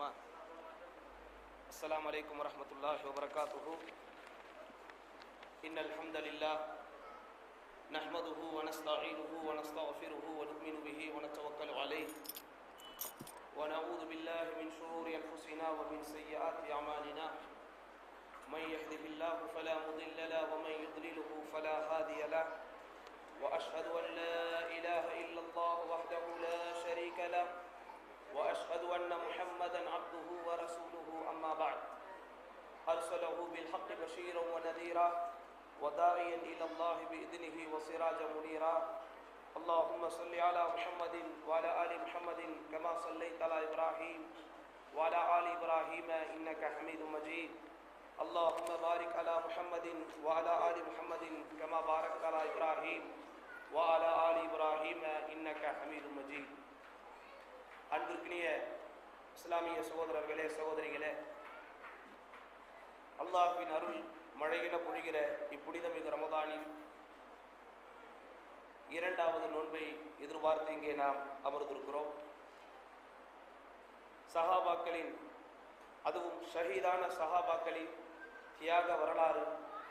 ஆரம்பிக்கலாமா? அஸ்ஸலாமு அலைக்கும் வரஹ்மத்துல்லாஹி வபரகாத்துஹு. இன்னல் ஹம்தலில்லாஹ் நஹ்மதுஹு வ நஸ்தஈனுஹு வ நஸ்தக்ஃபிருஹு வ நு'மினு பிஹி வ நதவக்கலு அலைஹி வ நஊது பில்லாஹி மின் ஷுரூரி அன்ஃபுஸினா வ மின் ஸய்யிஆத்தி அமாலினா. மன் யஹ்திஹில்லாஹு ஃபலா முضில்ல லஹு வ மன் யுضللஹு ஃபலா ஹாதிய லஹு. وأشهد أن لا إله إلا الله وحده لا شريك له وأشهد أن محمدا عبده ورسوله. أما بعد، أرسله بالحق بشيرا ونذيرا وداعيا إلى الله بإذنه وسراجا منيرا. اللهم صل على محمد وعلى آل محمد كما صليت على إبراهيم وعلى آل إبراهيم إنك حميد مجيد. اللهم بارك على محمد وعلى آل محمد كما باركت على إبراهيم وعلى آل إبراهيم إنك حميد مجيد. அன்பிற்கினிய இஸ்லாமிய சகோதரர்களே, சகோதரிகளே, அல்லாஹ்வின் அருள் மழையின பொழிகிற இப்புனிதமிகு ரமதானில் இரண்டாவது நோன்பை எதிர்பார்த்து இங்கே நாம் அமர்ந்திருக்கிறோம். சஹாபாக்களின், அதுவும் ஷஹீதான சஹாபாக்களின் தியாக வரலாறு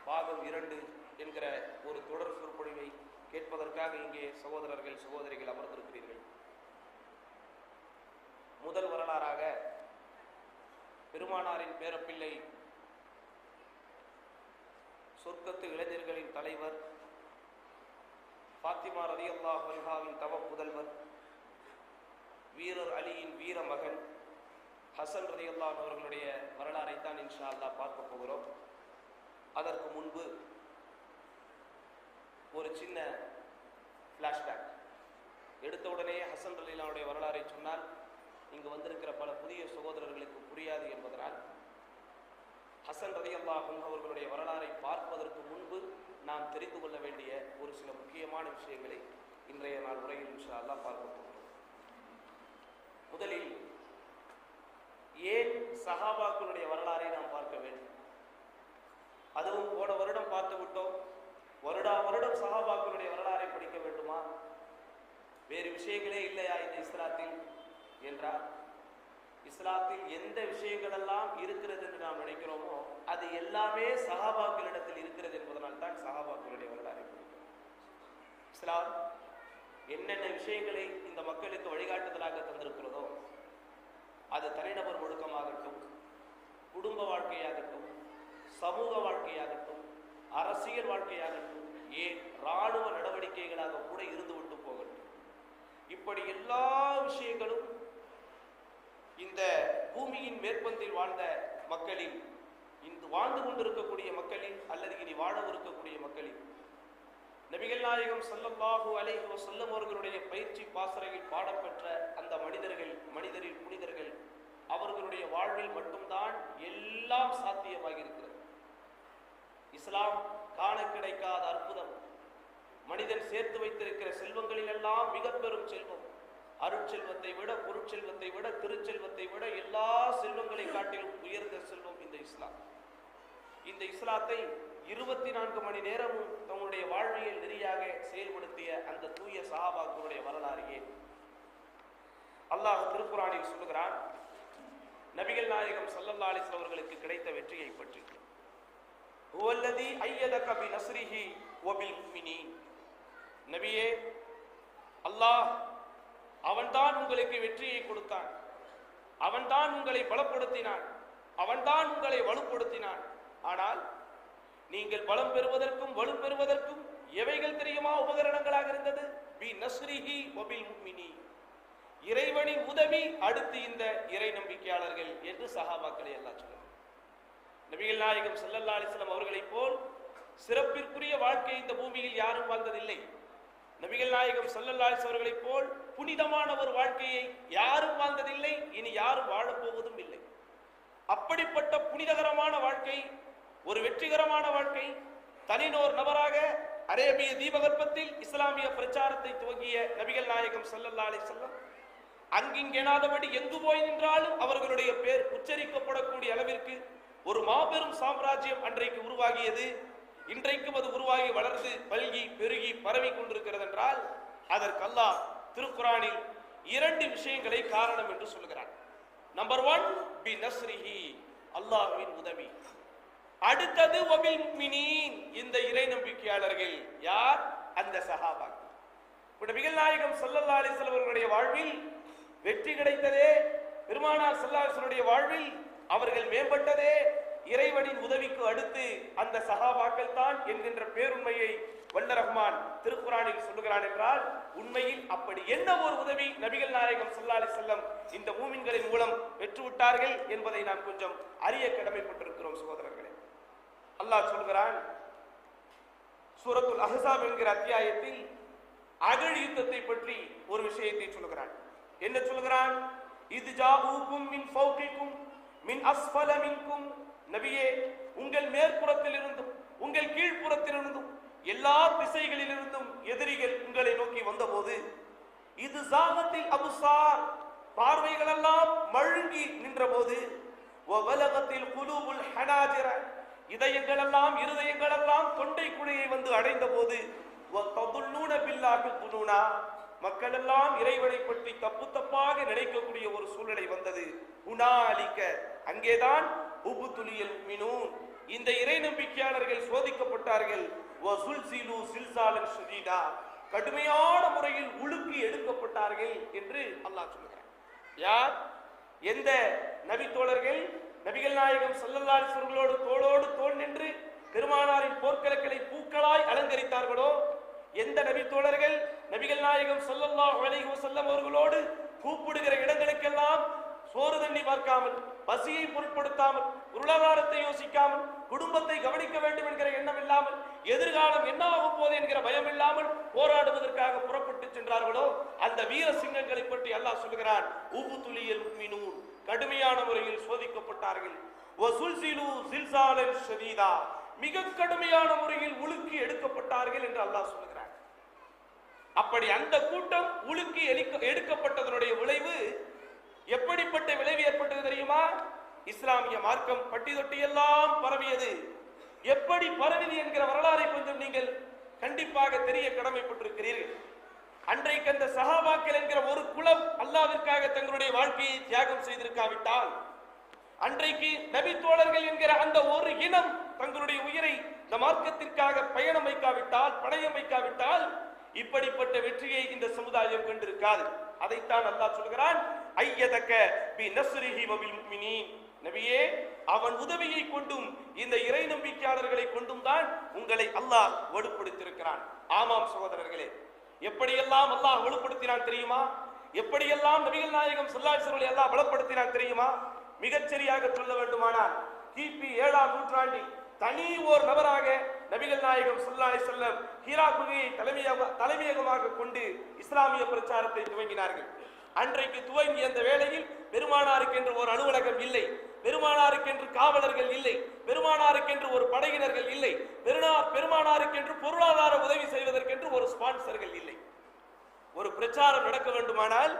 பாகம் 2 என்கிற ஒரு தொடர் சொற்பொழிவை கேட்பதற்காக இங்கே சகோதரர்கள், சகோதரிகள் அமர்ந்திருக்கிறீர்கள். முதல் வரலாறாக பெருமானாரின் பேரப்பிள்ளை, சொர்க்கத்து இளைஞர்களின் தலைவர், ஃபாத்திமா ரலியல்லாஹு அன்ஹாவின் தவ புதல்வர், வீரர் அலியின் வீர மகன் ஹசன் ரலியல்லாஹு அவர்களுடைய வரலாறை தான் இன்ஷா அல்லாஹ் பார்க்க போகிறோம். அதற்கு முன்பு ஒரு சின்ன ஃப்ளாஷ்பேக். எடுத்த உடனே ஹசன் ரலியல்லாஹுடைய வரலாறை சொன்னால் இங்கு வந்திருக்கிற பல புதிய சகோதரர்களுக்கு புரியாது என்பதனால் ஹசன் ரலியல்லாஹு அன்ஹு அவர்களுடைய வரலாறை பார்ப்பதற்கு முன்பு நாம் தெரிந்து கொள்ள வேண்டிய ஒரு சில முக்கியமான விஷயங்களை இன்றைய நாள் உரையில் இன்ஷா அல்லாஹ் பார்க்க போகிறோம். முதலில் ஏன் சஹாபாக்களுடைய வரலாறை நாம் பார்க்க வேண்டும்? அதுவும் போன வருடம் பார்த்து விட்டோம். வருடம் சஹாபாக்களுடைய வரலாறை படிக்க வேண்டுமா? வேறு விஷயங்களே இல்லையா இந்த இஸ்லாத்தில் என்றால், இஸ்லாத்தில் எந்த விஷயங்கள் எல்லாம் இருக்கிறது என்று நாம் நினைக்கிறோமோ அது எல்லாமே சஹாபாக்களிடத்தில் இருக்கிறது என்பதனால் தான் சஹாபாக்களுடைய வரலாறை படிக்கிறோம். இஸ்லாம் என்னென்ன விஷயங்களை இந்த மக்களுக்கு வழிகாட்டுதலாக தந்திருக்கிறதோ, அது தனிநபர் ஒழுக்கமாகட்டும், குடும்ப வாழ்க்கையாகட்டும், சமூக வாழ்க்கையாகட்டும், அரசியல் வாழ்க்கையாகட்டும், ஏன் இராணுவ நடவடிக்கைகளாக கூட இருந்துவிட்டு போகட்டும், இப்படி எல்லா விஷயங்களும் இந்த பூமியின் மேற்பந்தில் வாழ்ந்த மக்களில், இன்று வாழ்ந்து கொண்டிருக்கக்கூடிய மக்களில் அல்லது இனி வாழவிருக்கக்கூடிய மக்களில் நபிகள் நாயகம் ஸல்லல்லாஹு அலைஹி வஸல்லம் அவர்களுடைய பயிற்சி பாசறையில் பாடப்பெற்ற அந்த மனிதரில் புனிதர்கள் அவர்களுடைய வாழ்வில் மட்டும்தான் எல்லாம் சாத்தியமாக இருக்கிறது. இஸ்லாம் காண கிடைக்காத அற்புதம். மனிதன் சேர்த்து வைத்திருக்கிற செல்வங்களில் எல்லாம் மிக பெரும் செல்வம், அருட்செல்வத்தை விட, பொருட்செல்வத்தை விட, திருச்செல்வத்தை விட எல்லா செல்வங்களை காட்டிலும் உயர்ந்த செல்வம் இந்த இஸ்லாம். இந்த இஸ்லாத்தை 24 மணி நேரமும் தங்களுடைய வாழ்வியல் நெறியாக செயல்படுத்திய அந்த தூய சஹாபாக்களுடைய வரலாறையே அல்லாஹ் திருக்குர்ஆனில் சொல்லுகிறான். நபிகள் நாயகம் ஸல்லல்லாஹு அலைஹி வஸல்லம் அவர்களுக்கு கிடைத்த வெற்றியை பற்றி, ஹுவல்லதி அய்யதக பினஸ்ரிஹி வபில் முஃமினீன், நபியே, அல்லாஹ் அவன்தான் உங்களுக்கு வெற்றியை கொடுத்தான், அவன்தான் உங்களை பலப்படுத்தினான், அவன்தான் உங்களை வலுப்படுத்தினான். ஆனால் நீங்கள் பலம் பெறுவதற்கும் வலு பெறுவதற்கும் எவைகள் தெரியுமா உபகரணங்களாக இருந்தது? பி நஸ்ரிஹி வபில் முஃமினீன், இறைவனின் உதவி, அடுத்து இந்த இறை நம்பிக்கையாளர்கள் என்று சஹாபாக்களை எல்லாம் சொல்லுங்கள். நபிகள் நாயகம் ஸல்லல்லாஹு அலைஹி வஸல்லம் அவர்களைப் போல் சிறப்பிற்குரிய வாழ்க்கை இந்த பூமியில் யாரும் வாழ்ந்ததில்லை. நபிகள் நாயகம் ஸல்லல்லாஹு அலைஹி வஸல்லம் அவர்களைப் போல் புனிதமான ஒரு வாழ்க்கையை யாரும் வாழ்ந்ததில்லை, இனி யாரும் வாழப்போவதும் இல்லை. அப்படிப்பட்ட புனிதகரமான வாழ்க்கை, ஒரு வெற்றிகரமான வாழ்க்கை, தனிநோர் நபராக அரேபிய தீபகற்பத்தில் இஸ்லாமிய பிரச்சாரத்தை துவங்கிய நபிகள் நாயகம் ஸல்லல்லாஹு அலைஹி வஸல்லம் அங்கிங்கெனாதபடி எங்கு போய் நின்றாலும் அவர்களுடைய பேர் உச்சரிக்கப்படக்கூடிய அளவிற்கு ஒரு மாபெரும் சாம்ராஜ்யம் அன்றைக்கு உருவாகியது. இன்றைக்கும் அது உருவாகி வளர்ந்து பல்கி பெருகி பரவி கொண்டிருக்கிறது என்றால் அதற்கு அல்லாஹ் திருக்குர்ஆனில் 2 விஷயங்களை காரணம் என்று சொல்கிறான். நம்பர் 1 பி நஸ்ரிஹி, அல்லாஹ்வின் உதவி. அடுத்தது வபில் முஃமினீன், இந்த இறை நம்பிக்கையாளர்கள். யார்? அந்த சஹாபாக்கள். நபிகள் நாயகம் ஸல்லல்லாஹு அலைஹி வஸல்லம் அவர்களுடைய வாழ்வில் வெற்றி கிடைத்ததே, பெருமானார் ஸல்லல்லாஹு அலைஹி வஸல்லம் வாழ்வில் அவர்கள் மேம்பட்டதே இறைவனின் உதவிக்கு அடுத்து அந்த சஹாபாக்கள் தான் என்கின்ற பேருண்மையை வல்ல ரஹ்மான் திருக்குர்ஆனில் சொல்லுகிறான் என்றால், உண்மையில் அப்படி என்ன ஒரு உதவி நபிகள் நாயகம் ஸல்லல்லாஹு அலைஹி வஸல்லம் இந்த மூமின்களின் மூலம் பெற்றுவிட்டார்கள் என்பதை நாம் கொஞ்சம் அறிய கடமைப்பட்டிருக்கிறோம் சகோதரர்களே. அல்லாஹ் சொல்கிறான் சூரத்துல் அஹ்ஸாப் என்கிற அத்தியாயத்தில் அகழ் யுத்தத்தை பற்றி ஒரு விஷயத்தை சொல்கிறான். என்ன சொல்கிறான்? இது ஜாஊக்கும் மின் ஃபௌகிக்கும் மின் அஸ்ஃபல மின்கும், நபியே உங்கள் மேற்புறத்திலிருந்தும் உங்கள் கீழ்ப்புறத்திலிருந்தும் எல்லா திசைகளிலிருந்தும் எதிரிகள் உங்களை நோக்கி வந்தபோது, இது ஜாகத்தில் அபுசார் பார்வைகள் எல்லாம் மழுங்கி நின்றபோது, வபலகத்தில் குலூபுல் ஹனாஜிர இதயங்கள் எல்லாம் இருதயங்கள் எல்லாம் தொண்டை குழியை வந்து அடைந்த போது, வததுல்லூன பில்லாஹி துனூனா மக்கள் எல்லாம் இறைவனை பற்றி தப்பு தப்பாக நினைக்கக்கூடிய ஒரு சூழ்நிலை வந்தது. ஹுனாலிக அங்கேதான் உபுதுலியல் முஃமினூன் இந்த இறை நம்பிக்கையாளர்கள் சோதிக்கப்பட்டார்கள். வஸுல்சிலு சில்சாலன் ஷதீதா கடுமையான முறையில் உலுக்கி எடுக்கப்பட்டார்கள் என்று அல்லாஹ் சொல்கிறார். யார்? எந்த நபி தோழர்கள் நபிகள் நாயகம் ஸல்லல்லாஹு அலைஹி வஸல்லம் தோளோடு தோள் நின்று பெருமானாரின் போர்க்களங்களை பூக்களாய் அலங்கரித்தார்களோ, எந்த நபி தோழர்கள் நபிகள் நாயகம் ஸல்லல்லாஹு அலைஹி வஸல்லம் அவர்களோடு கூப்பிடுகிற இடங்களுக்கெல்லாம் சோறு தண்ணி பார்க்காமல், பசியை பொருட்படுத்தாமல், பொருளாதாரத்தை யோசிக்காமல், குடும்பத்தை கவனிக்க வேண்டும் என்கிற எண்ணம் இல்லாமல், எதிர்காலம் என்ன ஆகும் போது என்கிற பயம் இல்லாமல் போராடுவதற்காக புறப்பட்டு சென்றார்களோ, அந்த வீர சிங்கங்களை பற்றி அல்லாஹ் சொல்கிறான். உபுதுலியல் முஃமினூன் கடுமையான முறையில் சோதிக்கப்பட்டார்கள். வஸுல்சிலு சில்சாலன் ஷதீதா மிக கடுமையான முறையில் உலுக்கி எடுக்கப்பட்டார்கள் என்று அல்லாஹ் சொல்கிறார். அப்படி அந்த கூட்டம் உலுக்கி எடுக்கப்பட்டதனுடைய விளைவு எப்படிப்பட்ட விளைவு ஏற்பட்டது தெரியுமா? இஸ்லாமிய மார்க்கம் பட்டி தொட்டி எல்லாம் பரவியது. எப்படி பரவியது என்கிற வரலாறை கொஞ்சம் நீங்கள் கண்டிப்பாக தெரிய கடமைப்பட்டிருக்கிறீர்கள். அன்றைக்கு அந்த சஹாபாக்கள் என்கிற ஒரு குலம் அல்லாஹ்விற்காக தங்களுடைய வாழ்க்கையை தியாகம் செய்திருக்காவிட்டால், அன்றைக்கு நபி தோழர்கள் என்கிற அந்த ஒரு இனம் தங்களுடைய உயிரை இந்த மார்க்கத்திற்காக பயணம் வைக்காவிட்டால், பணயம் வைக்காவிட்டால், இப்படிப்பட்ட வெற்றியை இந்த சமுதாயம் கண்டிருக்காது. அதைத்தான் அல்லாஹ் சொல்கிறான். ஐயதக பி நஸ்ரிஹி வபில் முஃமினீன், நபியே அவன் உதவியை கொண்டும் இந்த இறை நம்பிக்கையாளர்களை கொண்டும் தான் உங்களை அல்லாஹ் வலுப்படுத்தியிருக்கிறான். ஆமாம் சகோதரர்களே, எப்படியெல்லாம் அல்லாஹ் வலுப்படுத்தினான் தெரியுமா? எப்படியெல்லாம் நபிகள் நாயகம் ஸல்லல்லாஹு அலைஹி வஸல்லம் அல்லாஹ் பலப்படுத்தினான் தெரியுமா? மிகச்சரியாக சொல்ல வேண்டுமானால் கிபி 7ஆம் நூற்றாண்டில் தனி ஓர் நபராக நபிகள் நாயகம் ஸல்லல்லாஹு அலைஹி வஸல்லம் ஹீரா குகையை தலைமையகமாக கொண்டு இஸ்லாமிய பிரச்சாரத்தை துவங்கினார்கள். அன்றைக்கு துவங்கிய அந்த வேளையில் பெருமானாருக்கு என்று ஒரு அலுவலகம் இல்லை, பெருமானாருக்கு என்று காவலர்கள் இல்லை, பெருமானாருக்கு என்று ஒரு படையினர்கள் இல்லை, பெருமானாருக்கு என்று பொருளாதார உதவி செய்வதற்கென்று ஒரு ஸ்பான்சர்கள் இல்லை. ஒரு பிரச்சாரம் நடக்க வேண்டுமானால்,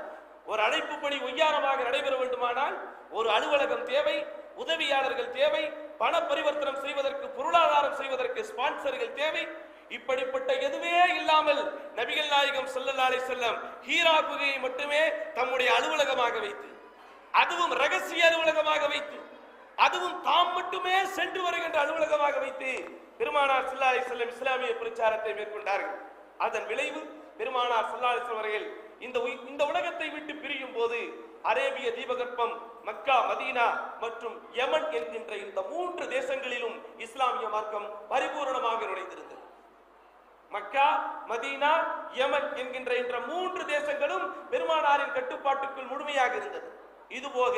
ஒரு அழைப்பு பணி ஒய்யாரமாக நடைபெற வேண்டுமானால் ஒரு அலுவலகம் தேவை, உதவியாளர்கள் தேவை, பண பரிவர்த்தனம் செய்வதற்கு, பொருளாதாரம் செய்வதற்கு ஸ்பான்சர்கள் தேவை. இப்படிப்பட்ட எதுவே இல்லாமல் நபிகள் நாயகம் ஸல்லல்லாஹு அலைஹி வஸல்லம் ஹீரா குகையை மட்டுமே தம்முடைய அலுவலகமாக வைத்து, அதுவும் ரகசிய அலுவலகமாக வைத்து, அதுவும் தாம் மட்டுமே சென்று வருகின்ற அலுவலகமாக வைத்து பெருமானார் ஸல்லல்லாஹு அலைஹி வஸல்லம் இஸ்லாமிய பிரச்சாரத்தை மேற்கொண்டார்கள். அதன் விளைவு பெருமானார் ஸல்லல்லாஹு அலைஹி வஸல்லம் அவர்கள் இந்த உலகத்தை விட்டு பிரியும் போது அரேபிய தீபகற்பம், மக்கா, மதீனா மற்றும் யமன் என்கின்ற இந்த 3 தேசங்களிலும் இஸ்லாமிய மார்க்கம் பரிபூரணமாக நுழைந்திருந்தது. மக்கா, மதீனா, யமன் என்கின்ற இந்த 3 தேசங்களும் பெருமானாரின் கட்டுப்பாட்டுக்குள் முழுமையாக இருந்தது. இதுபோக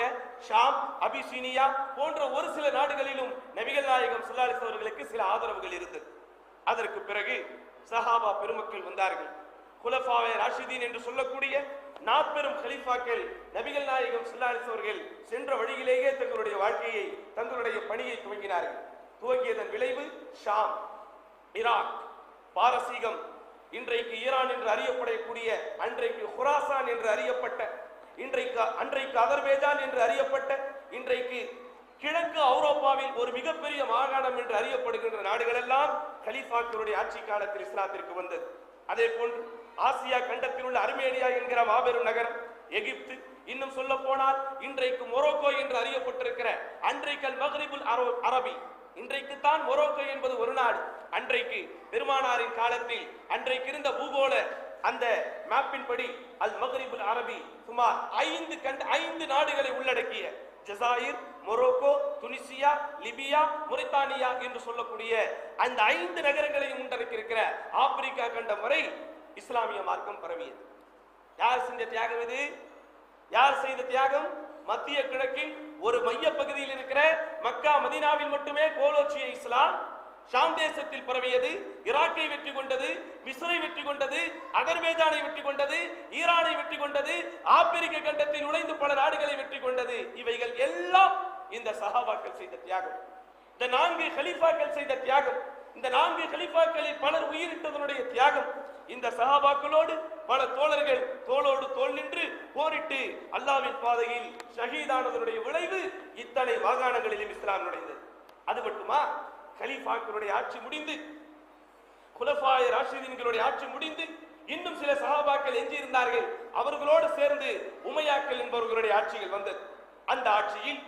ஷாம், அபிசீனியா போன்ற ஒரு சில நாடுகளிலும் நபிகள் நாயகம் ஸல்லல்லாஹு அலைஹி வஸல்லம் அவர்களுக்கு சில ஆதரவுகள் இருந்தது. அதற்கு பிறகு சஹாபா பெருமக்கள் வந்தார்கள். குலஃபாவே ராஷிதீன் என்று சொல்லக்கூடிய 4 பெரும் கலீஃபாக்கள் நபிகள் நாயகம் ஸல்லல்லாஹு அலைஹி வஸல்லம் அவர்கள் சென்ற வழியிலேயே தங்களுடைய வாழ்க்கையை, தங்களுடைய பணியை துவங்கினார்கள். துவங்கியதன் விளைவு ஷாம், ஈராக், பாரசீகம், இன்றைக்கு ஈரான் என்று அறியப்படக்கூடிய, அன்றைக்கு குராசான் என்று அறியப்பட்ட, அன்றைக்கு அதர்பேஜான் என்று அறியப்பட்ட, இன்றைக்கு கிழக்கு ஐரோப்பாவில் ஒரு மிகப்பெரிய மாகாணம் என்று அறியப்படுகின்ற நாடுகள் எல்லாம் கலீஃபாக்களுடைய ஆட்சி காலத்தில் இஸ்லாத்திற்கு வந்தது. அதே போன்று ஆசியா கண்டத்தில் உள்ள அர்மேனியா என்கிற மாபெரும் நகரம், எகிப்து, இன்னும் சொல்ல போனால் இன்றைக்கு மொரோக்கோ என்று அறியப்பட்டிருக்கிற அன்றைக்கு அல் மக்ரிபுல் அரபி, இன்றைக்கு தான் மொரோக்கோ என்பது ஒரு நாடு. அன்றைக்கு பெருமானாரின் காலத்தில் அன்றைக்கு இருந்த பூகோள அந்த மேப்பின் படி அல் மக்ரிபுல் அரபி சுமார் 5 நாடுகளை உள்ளடக்கிய ஜசாயிர், மொரோக்கோ, துனிசியா, லிபியா, மொரித்தானியா என்று சொல்லக்கூடிய அந்த 5 நகரங்களையும் உள்ளடக்கியிருக்கிற ஆப்பிரிக்கா கண்டம் வரை இஸ்லாமிய மார்க்கம் பரவியது. யார் செஞ்ச தியாகம் இது? யார் செய்த தியாகம்? மத்திய கிழக்கில் ஒரு மைய பகுதியில் இருக்கிற மக்கா மதீனாவில் மட்டுமே கோலோச்சிய இஸ்லாம் ஷாம் தேசத்தில் பரவியது. ஈராக்கை வெற்றி கொண்டது, மிஸ்ரை வெற்றி கொண்டது, அகர்பேஜானை வெற்றி கொண்டது, ஈரானை வெற்றி கொண்டது, ஆப்பிரிக்க கண்டத்தில் நுழைந்து பல நாடுகளை வெற்றி கொண்டது. இவைகள் எல்லாம் இந்த சஹாபாக்கள் செய்த தியாகம், இந்த 4 கலீஃபாக்கள் செய்த தியாகம், இந்த 4 கலீஃபாக்களில் பலர் உயிரிட்டதனுடைய தியாகம். இந்த சஹாபாக்களோடு பல தோழர்கள் தோளோடு தோள் நின்று போரிட்டு அல்லாஹ்வின் பாதையில் ஷஹீதானதனுடைய விளைவு இத்தனை மாகாணங்களிலும் இஸ்லாம் நுழைந்தது. அது மட்டுமா? கலீஃபாக்களுடைய ஆட்சி முடிந்து, குலஃபாய ராஷிதீன்களுடைய ஆட்சி முடிந்து, இன்னும் சில சஹாபாக்கள் எஞ்சி இருந்தார்கள். அவர்களோடு சேர்ந்து உமையாக்கள் என்பவர்களுடைய ஆட்சிகள் வந்தது. அந்த ஆட்சியில்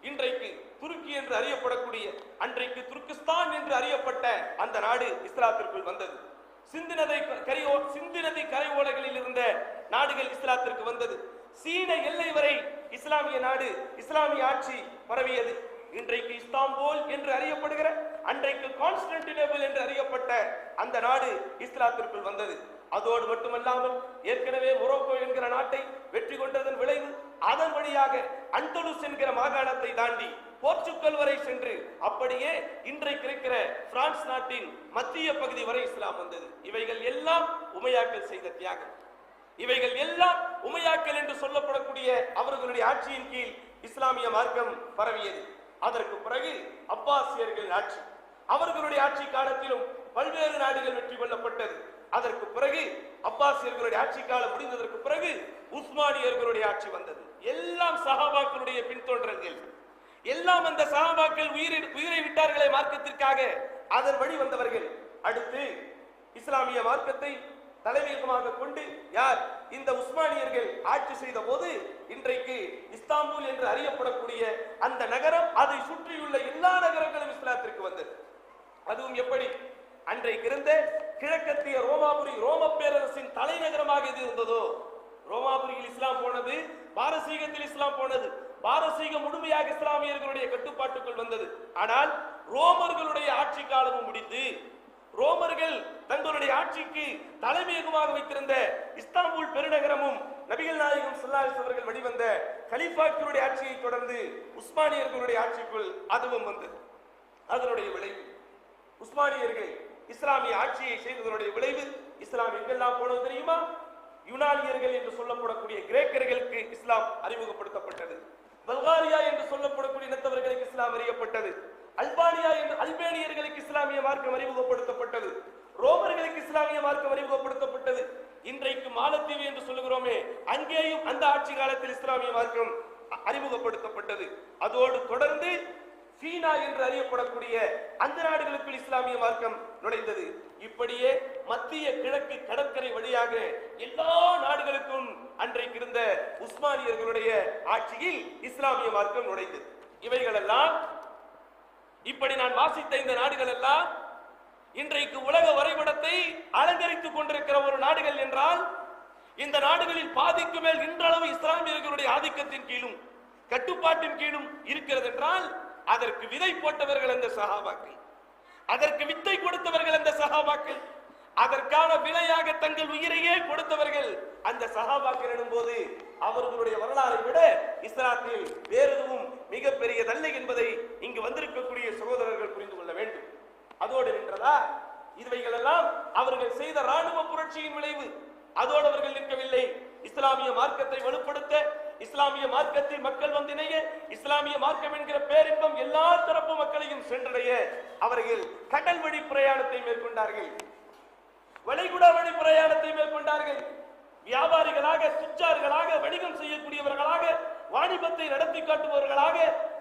இன்றைக்கு துருக்கி என்று அறியப்படக்கூடிய, அன்றைக்கு துர்கிஸ்தான் என்று அறியப்பட்ட அந்த நாடு இஸ்லாத்திற்குள் வந்தது. சிந்து நதி கரையோரங்களில் இருந்த நாடுகள் இஸ்லாத்திற்கு வந்தது. சீன எல்லை வரை இஸ்லாமிய நாடு, இஸ்லாமிய ஆட்சி பரவியது. இன்றைக்கு இஸ்தாம்புல் என்று அறியப்படுகிற, அன்றைக்கு கான்ஸ்டன்டினோபிள் என்று அறியப்பட்ட அந்த நாடு இஸ்லாத்திற்குள் வந்தது. அதோடு மட்டுமல்லாமல் ஏற்கனவே மொரோக்கோ என்கிற நாட்டை வெற்றி கொண்டதன் விளைவு அதன் வழியாக அந்தலுஸ் என்கிற மாகாணத்தை தாண்டி போர்ச்சுகல் வரை சென்று அப்படியே இன்றைக்கு இருக்கிற பிரான்ஸ் நாட்டின் மத்திய பகுதி வரை இஸ்லாம் வந்தது. இவைகள் எல்லாம் உமையாக்கள் செய்த தியாகம். இவைகள் எல்லாம் உமையாக்கள் என்று சொல்லப்படக்கூடிய அவர்களுடைய ஆட்சியின் கீழ் இஸ்லாமிய மார்க்கம் பரவியது. அதற்கு பிறகு அப்பாசியர்கள் ஆட்சி, அவர்களுடைய ஆட்சி காலத்திலும் பல்வேறு நாடுகள் வெற்றி கொள்ளப்பட்டது. அதற்கு பிறகு அப்பாசியர்களுடைய ஆட்சி காலம் முடிந்ததற்கு பிறகு உஸ்மானியர்களுடைய ஆட்சி வந்தது. எல்லாம் சஹாபாக்களுடைய பின்தொடர்கள், எல்லாம் அந்த சஹாபாக்கள் உயிரை விட்டார்களே மார்க்கத்திற்காக, அதன் வழி வந்தவர்கள். அடுத்து இஸ்லாமிய மார்க்கத்தை தலைமையகமாக கொண்டு யார்? இந்த உஸ்மானியர்கள் ஆட்சி செய்த போது இன்றைக்கு இஸ்தாம்புல் என்று அறியப்படக்கூடிய அந்த நகரம், அதை சுற்றியுள்ள எல்லா நகரங்களும் இஸ்லாத்திற்கு வந்தது. அதுவும் எப்படி? அன்றைக்கு இருந்த கிழக்கத்திய ரோமாபுரி, ரோம பேரரசின் தலைநகரமாக இது இருந்ததோ, ரோமாபுரியில் இஸ்லாம் போனது, பாரசீகத்தில் இஸ்லாம் போனது. பாரசீகம் முழுமையாக இஸ்லாமியர்களுடைய கட்டுப்பாட்டுக்குள் வந்தது. ஆனால் ரோமர்களுடைய ஆட்சி காலமும் முடிந்து, ரோமர்கள் தங்களுடைய ஆட்சிக்கு தலைமையகமாக வைத்திருந்த இஸ்தாம்புல் பெருநகரமும் நபிகள் நாயகம் ஸல்லல்லாஹு அலைஹி வஸல்லம் வெளிவந்த கலீஃபாக்களுடைய ஆட்சியை தொடர்ந்து உஸ்மானியர்களுடைய ஆட்சிக்குள் அதுவும் வந்தது. அதனுடைய விளைவு உஸ்மானியர்கள் இஸ்லாமிய ஆட்சியை செய்ததனுடைய விளைவு இஸ்லாம் எங்கெல்லாம் போனது தெரியுமா? யுனானியர்கள் என்று சொல்லப்படக்கூடிய கிரேக்கர்களுக்கு இஸ்லாம் அறிமுகப்படுத்தப்பட்டது. பல்காரியா என்று சொல்லப்படக்கூடிய இனத்தவர்களுக்கு இஸ்லாம் அறியப்பட்டது. அல்பானியா என்று அல்பேனியர்களுக்கு இஸ்லாமிய மார்க்கம் அறிமுகப்படுத்தப்பட்டது. ரோமர்களுக்கு இஸ்லாமிய மார்க்கம் அறிமுகப்படுத்தப்பட்டது. இன்றைக்கு மாலத்தீவு என்று சொல்லுகிறோமே, அங்கேயும் அந்த ஆட்சி காலத்தில் இஸ்லாமிய மார்க்கம் அறிமுகப்படுத்தப்பட்டது. அதோடு தொடர்ந்து சீனா என்று அறியப்படக்கூடிய அந்த நாடுகளுக்குள் இஸ்லாமிய மார்க்கம் நுழைந்தது. இப்படியே மத்திய கிழக்கு கடற்கரை வழியாக எல்லா நாடுகளுக்கும் அன்றைக்கு இருந்த உஸ்மானியர்களுடைய ஆட்சியில் இஸ்லாமிய மார்க்கம் நுழைந்தது. இவைகளெல்லாம், இப்படி நான் வாசித்த இந்த நாடுகள் எல்லாம் இன்றைக்கு உலக வரைபடத்தை அலங்கரித்துக் கொண்டிருக்கிற ஒரு நாடுகள் என்றால், இந்த நாடுகளில் பாதிக்கு மேல் இன்றளவு இஸ்லாமியர்களுடைய ஆதிக்கத்தின் கீழும் கட்டுப்பாட்டின் கீழும் இருக்கிறது என்றால், அதற்கு விதை போட்டவர்கள் அந்த சஹாபாக்கள், அதற்கு வித்தை கொடுத்தவர்கள் அந்த சஹாபாக்கள், அதற்கான விலையாக தங்கள் உயிரையே கொடுத்தவர்கள் அந்த சஹாபாக்கள் எனும்போது அவர்களுடைய வரலாறை விட இஸ்லாத்தில் வேறு எதுவும் மிகப்பெரியதல்ல என்பதை இங்கு வந்திருக்கக்கூடிய சகோதரர்கள் புரிந்து கொள்ள வேண்டும். அதோடு நின்றதா? இவைகள் எல்லாம் அவர்கள் செய்த ராணுவ புரட்சியின் விளைவு. அதோடு அவர்கள் நிற்கவில்லை. இஸ்லாமிய மார்க்கத்தை வலுப்படுத்த, இஸ்லாமிய மார்க்கத்தில் மக்கள் வந்திணைய, இஸ்லாமிய மார்க்கம் என்கிற பேரின்பம் எல்லா தரப்பு மக்களையும் சென்றடைய அவர்கள் கடல் வழி பிரயாணத்தை மேற்கொண்டார்கள், வளைகுடா வழி பிரயாணத்தை மேற்கொண்டார்கள். வியாபாரிகளாக, துச்சார்களாக, வணிகம் செய்யக்கூடியவர்களாக, வாணிபத்தை நடத்தி காட்டுபவர்களாக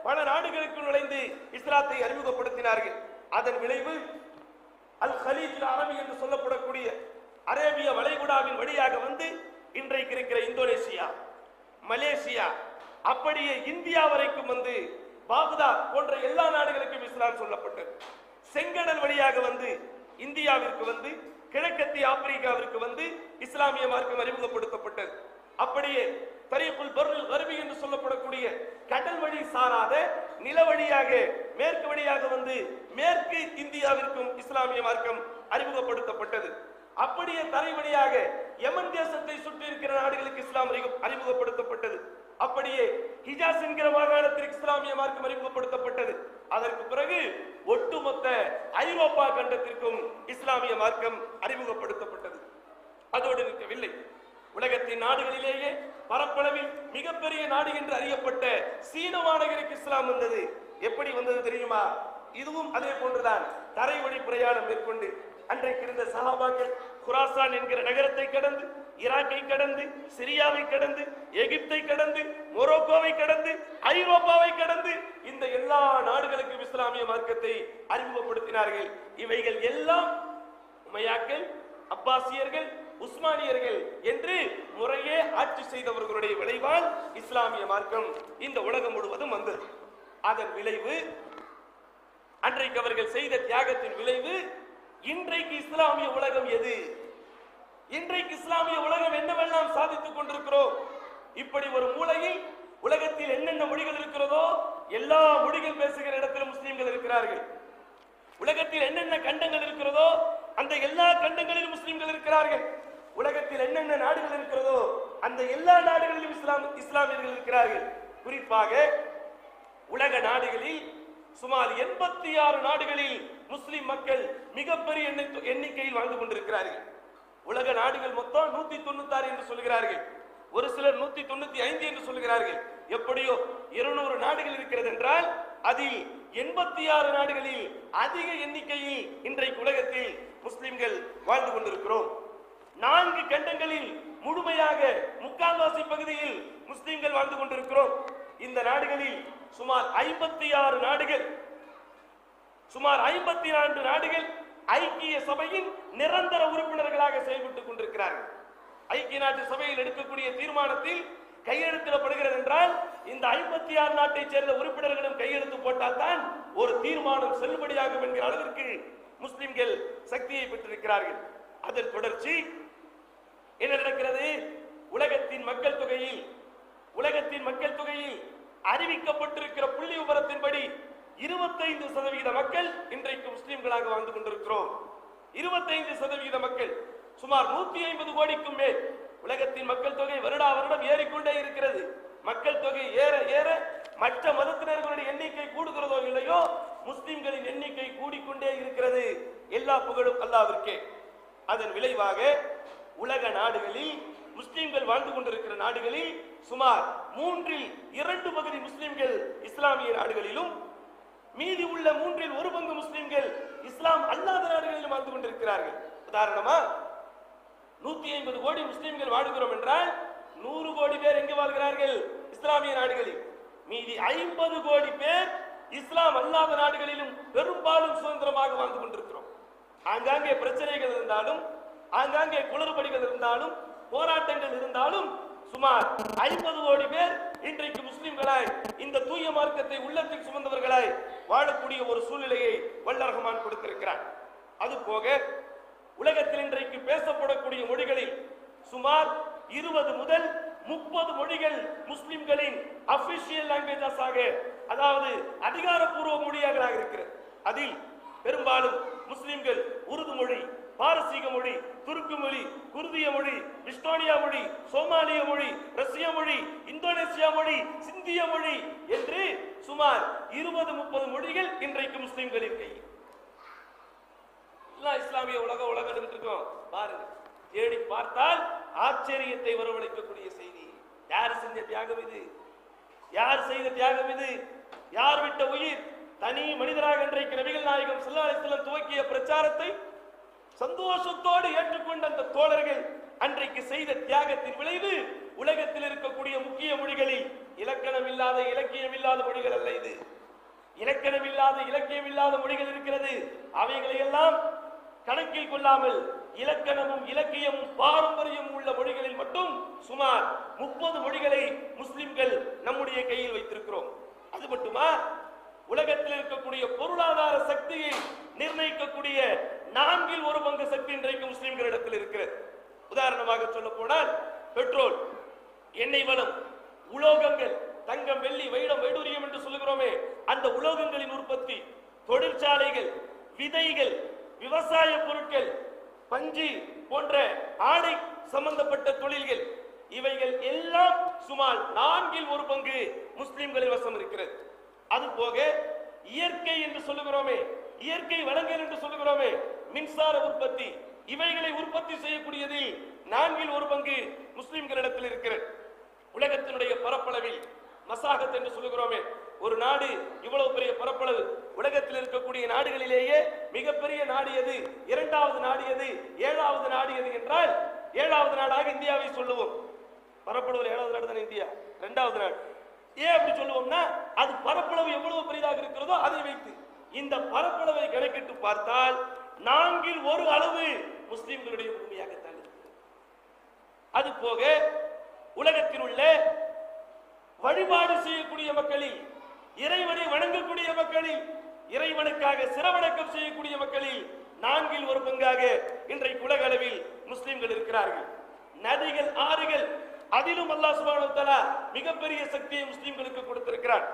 பல நாடுகளுக்கு நுழைந்து இஸ்லாத்தை அறிமுகப்படுத்தினார்கள். அதன் விளைவு அல் கலீஜ் அரபி என்று சொல்லப்படக்கூடிய அரேபிய வளைகுடாவின் வழியாக வந்து இன்றைக்கு இருக்கிற இந்தோனேசியா, மலேசியா, அப்படியே இந்தியா வரைக்கும் வந்து பாக்தாத் போன்ற எல்லா நாடுகளுக்கும் இஸ்லாம் சொல்லப்பட்டது. செங்கடல் வழியாக வந்து இந்தியாவிற்கு வந்து கிழக்கத்திய ஆப்பிரிக்காவிற்கு வந்து இஸ்லாமிய மார்க்கம் அறிமுகப்படுத்தப்பட்டது. அப்படியே தரீகுல் பர்ருல் கர்பி என்று சொல்லப்படக்கூடிய கடல் வழி சாராத நில வழியாக மேற்கு வழியாக வந்து மேற்கு இந்தியாவிற்கும் இஸ்லாமிய மார்க்கம் அறிமுகப்படுத்தப்பட்டது. அப்படியே தரை வழியாக யமன் தேசத்தை சுற்றி இருக்கிற நாடுகளுக்கு இஸ்லாம் அறிமுகப்படுத்தப்பட்டது. அப்படியே ஹிஜாஸ் என்கிற மாகாணத்திற்கு இஸ்லாமிய மார்க்கம் அறிமுகப்படுத்தப்பட்டது. அதற்கு பிறகு ஒட்டுமொத்த ஐரோப்பா கண்டத்திற்கும் இஸ்லாமிய மார்க்கம் அறிமுகப்படுத்தப்பட்டது. அதோடு நிற்கவில்லை. உலகத்தின் நாடுகளிலேயே பரப்பளவில் மிகப்பெரிய நாடு என்று அறியப்பட்ட சீன மாநகருக்கு இஸ்லாம் வந்தது. எப்படி வந்தது தெரியுமா? இதுவும் அதே போன்றுதான். தரை வழி பிரயாணம் மேற்கொண்டு அன்றைக்கு இருந்த சஹாபாக்கள் குராசான் என்கிற நகரத்தை கடந்து, ஈராக்கை கடந்து, சிரியாவை கடந்து, எகிப்தை கடந்து, மொரோக்கோவை கடந்து, ஐரோப்பாவை கடந்து இந்த எல்லா நாடுகளுக்கும் இஸ்லாமிய மார்க்கத்தை அறிமுகப்படுத்தினார்கள். இவைகள் எல்லாம் உமையாக்கள், அப்பாசியர்கள், உஸ்மானியர்கள் என்று முறையே ஆட்சி செய்தவர்களுடைய விளைவால் இஸ்லாமிய மார்க்கம் இந்த உலகம் முழுவதும் வந்தது. அதன் விளைவு, அன்றைக்கு அவர்கள் செய்த தியாகத்தின் விளைவு, இன்றைக்கு இஸ்லாமிய உலகம் எது? இன்றைக்கு இஸ்லாமிய உலகம் என்னவெல்லாம் சாதித்துக் கொண்டிருக்கிறோம்? இப்படி ஒரு மூலையில் உலகத்தில் என்னென்ன மொழிகள் இருக்கிறதோ எல்லா மொழிகள் பேசுகிற இடத்தில் முஸ்லிம்கள் இருக்கிறார்கள். உலகத்தில் என்னென்ன கண்டங்கள் இருக்கிறதோ அந்த எல்லா கண்டங்களிலும் முஸ்லிம்கள் இருக்கிறார்கள். உலகத்தில் என்னென்ன நாடுகள் இருக்கிறதோ அந்த எல்லா நாடுகளிலும் இஸ்லாமியர்கள் இருக்கிறார்கள். குறிப்பாக உலக நாடுகளில் சுமார் 86 நாடுகளில் முஸ்லிம் மக்கள் மிகப்பெரிய எண்ணிக்கையில் வாழ்ந்து கொண்டிருக்கிறார்கள். உலக நாடுகள் மொத்தம் 196 என்று சொல்கிறார்கள். ஒரு சிலர் 195 என்று சொல்கிறார்கள். எப்படியோ 200 நாடுகள் இருக்கிறது என்றால் அதில் 86 நாடுகளில் அதிக எண்ணிக்கையில் இன்றைக்கு உலகத்தில் முஸ்லிம்கள் வாழ்ந்து கொண்டிருக்கிறோம். 4 கண்டங்களில் முழுமையாக முக்கால்வாசி பகுதியில் முஸ்லிம்கள் வாழ்ந்து கொண்டிருக்கிறோம். இந்த நாடுகளில் சுமார் 56 நாடுகள், சுமார் 54 நாடுகள் ஐக்கிய சபையின் நிரந்தர உறுப்பினர்களாக செயல்பட்டுக் கொண்டிருக்கிறார்கள். ஐக்கிய நாட்டு சபையில் எடுக்கக்கூடிய தீர்மானத்தில் கையெழுத்திடப்படுகிறது என்றால் இந்த 56 நாட்டை சேர்ந்த உறுப்பினர்களும் கையெழுத்து போட்டால் தான் ஒரு தீர்மானம் செல்லுபடியாகும் என்கிற அளவிற்கு முஸ்லிம்கள் சக்தியை பெற்றிருக்கிறார்கள். அதன் தொடர்ச்சி என்ன நடக்கிறது? உலகத்தின் மக்கள் தொகையில் அறிவிக்கப்பட்டிருக்கிற புள்ளி விவரத்தின்படி 25% மக்கள் இன்றைக்கு முஸ்லிம்களாக வாழ்ந்து கொண்டிருக்கிறோம். 25% மக்கள், சுமார் 150 கோடிக்கும் மேல். உலகத்தின் மக்கள் தொகை வருடா வருடம் ஏறிக்கொண்டே இருக்கிறது. மக்கள் தொகை ஏற ஏற மற்ற மதத்தினர்களுடைய எண்ணிக்கை கூடுகிறதோ இல்லையோ முஸ்லிம்களின் எண்ணிக்கை கூடிக்கொண்டே இருக்கிறது. எல்லா புகழும் அல்லாஹ்விற்கே. அதன் விளைவாக உலக நாடுகளில் முஸ்லிம்கள் வாழ்ந்து கொண்டிருக்கிற நாடுகளில் சுமார் 2/3 முஸ்லிம்கள் இஸ்லாமிய நாடுகளிலும் மீதி உள்ள 1/3 முஸ்லிம்கள் இஸ்லாம் அல்லாத நாடுகளிலும் வாழ்ந்து கொண்டிருக்கிறார்கள். உதாரணமா 150 கோடி முஸ்லிம்கள் வாழ்கிறோம் என்றால் 100 கோடி பேர் எங்கே வாழ்கிறார்கள்? இஸ்லாமிய நாடுகளில். மீதி 50 கோடி பேர் இஸ்லாம் அல்லாத நாடுகளிலும் பெரும்பாலும் சுதந்திரமாக வாழ்ந்து கொண்டிருக்கிறோம். ஆங்காங்கே பிரச்சனைகள் இருந்தாலும், ஆங்காங்கே குளறுபடிகள் இருந்தாலும், போராட்டங்கள் இருந்தாலும் சுமார் 50 கோடி பேர் இன்றைக்கு முஸ்லிம்களாய் இந்த தூய மார்க்கத்தை உள்ளத்தில் சுமந்தவர்களாய் வாழக்கூடிய ஒரு சூழ்நிலையை வல்லர் ரஹ்மான் கொடுத்திருக்கிறார். அது போக உலகத்தில் இன்றைக்கு பேசப்படக்கூடிய மொழிகளில் சுமார் 20 முதல் 30 மொழிகள் முஸ்லிம்களின் அபிஷியல் லாங்குவேஜஸாக, அதாவது அதிகாரப்பூர்வ மொழியாக இருக்கிறது. அதில் பெரும்பாலும் முஸ்லிம்கள் உருது மொழி, பாரசீக மொழி, துருக்கு மொழி, குர்திய மொழி, எஸ்டோனியா மொழி, சோமாலிய மொழி, ரஷ்ய மொழி, இந்தோனேசியா மொழி, சிந்திய மொழி என்று சுமார் 20-30 மொழிகள் இன்றைக்கு முஸ்லிம்களின் கையில். இஸ்லாமிய உலகம் இருக்கோம் பாருங்க. தேடி பார்த்தால் ஆச்சரியத்தை வரவழைக்கக்கூடிய செய்தி. யார் செஞ்ச தியாகம் இது? யார் செய்த தியாகம் இது? யார் விட்ட உயிர்? தனி மனிதராக இன்றைக்கு நபிகள் நாயகம் ஸல்லல்லாஹு அலைஹி வஸல்லம் துவக்கிய பிரச்சாரத்தை சந்தோஷத்தோடு ஏற்றுக்கொண்ட அந்த தோழர்கள் அன்றைக்கு செய்த தியாகத்தின் விளைவு உலகத்தில் இருக்கக்கூடிய முக்கிய மொழிகளில் இலக்கணம் இல்லாத, இலக்கியம் இல்லாத மொழிகள் அல்ல இது. இலக்கணம் இல்லாத, இலக்கியம் இல்லாத மொழிகள் இருக்கிறது. அவைகளை எல்லாம் கணக்கில் கொள்ளாமல் இலக்கணமும் இலக்கியமும் பாரம்பரியம் உள்ள மொழிகளில் மட்டும் சுமார் 30 மொழிகளை முஸ்லிம்கள் நம்முடைய கையில் வைத்திருக்கிறோம். அது மட்டுமா, உலகத்தில் இருக்கக்கூடிய பொருளாதார சக்தியை நிர்ணயிக்கக்கூடிய 1/4 சக்தி இன்றைக்கு முஸ்லிம்களிடத்தில் இருக்கிறது. உதாரணமாக சொல்ல போனால் பெட்ரோல், எண்ணெய் வளம், உலோகங்கள், தங்கம், வெள்ளி, வைரம், வைடூரியம் என்று சொல்லுகிறோமே, அந்த உலோகங்களின் உற்பத்தி, தொழிற்சாலைகள், விதைகள், விவசாய பொருட்கள், பஞ்சு போன்ற ஆடை சம்பந்தப்பட்ட தொழில்கள், இவைகள் எல்லாம் சுமார் 1/4 முஸ்லிம்களின் வசம் இருக்கிறது. அது போக இயற்கை என்று சொல்லுகிறோமே, இயற்கை வளங்கள் என்று சொல்லுகிறோமே, மின்சார உற்பத்தி, இவைகளை உற்பத்தி செய்யக்கூடியதில் 1/4 முஸ்லிம்களிடத்தில் இருக்கிறது. உலகத்தினுடைய பரப்பளவில் மசாகத் என்று சொல்லுகிறோமே, ஒரு நாடு இவ்வளவு பெரிய பரப்பளவு, உலகத்தில் இருக்கக்கூடிய நாடுகளிலேயே மிகப்பெரிய நாடு எது, 2வது நாடு எது, 7வது நாடு எது என்றால் 7வது நாடாக இந்தியாவை சொல்லுவோம். பரப்பளவு 7வது நாடு தான் இந்தியா, 2வது நாடு. ஏன் அப்படி சொல்லுவோம்னா, அது பரப்பளவு எவ்வளவு பெரிதாக இருக்கிறதோ அதை வைத்து இந்த பரப்பளவை கணக்கிட்டு பார்த்தால் 1/4 அளவு முஸ்லிம்களுடைய பூமியாகத்தான் இருக்கிறது. அது போக உலகத்தில் உள்ள வழிபாடு செய்யக்கூடிய மக்களில், இறைவனை வணங்கக்கூடிய மக்களில், இறைவனுக்காக சிரவணக்கம் செய்யக்கூடிய மக்களில் 1/4 இன்றைக்கு உலக அளவில் முஸ்லிம்கள் இருக்கிறார்கள். நதிகள், ஆறுகள், அதிலும் அல்லாஹ் சுப்ஹானஹு வ தஆலா மிகப்பெரிய சக்தியை முஸ்லிம்களுக்கு கொடுத்திருக்கிறார்.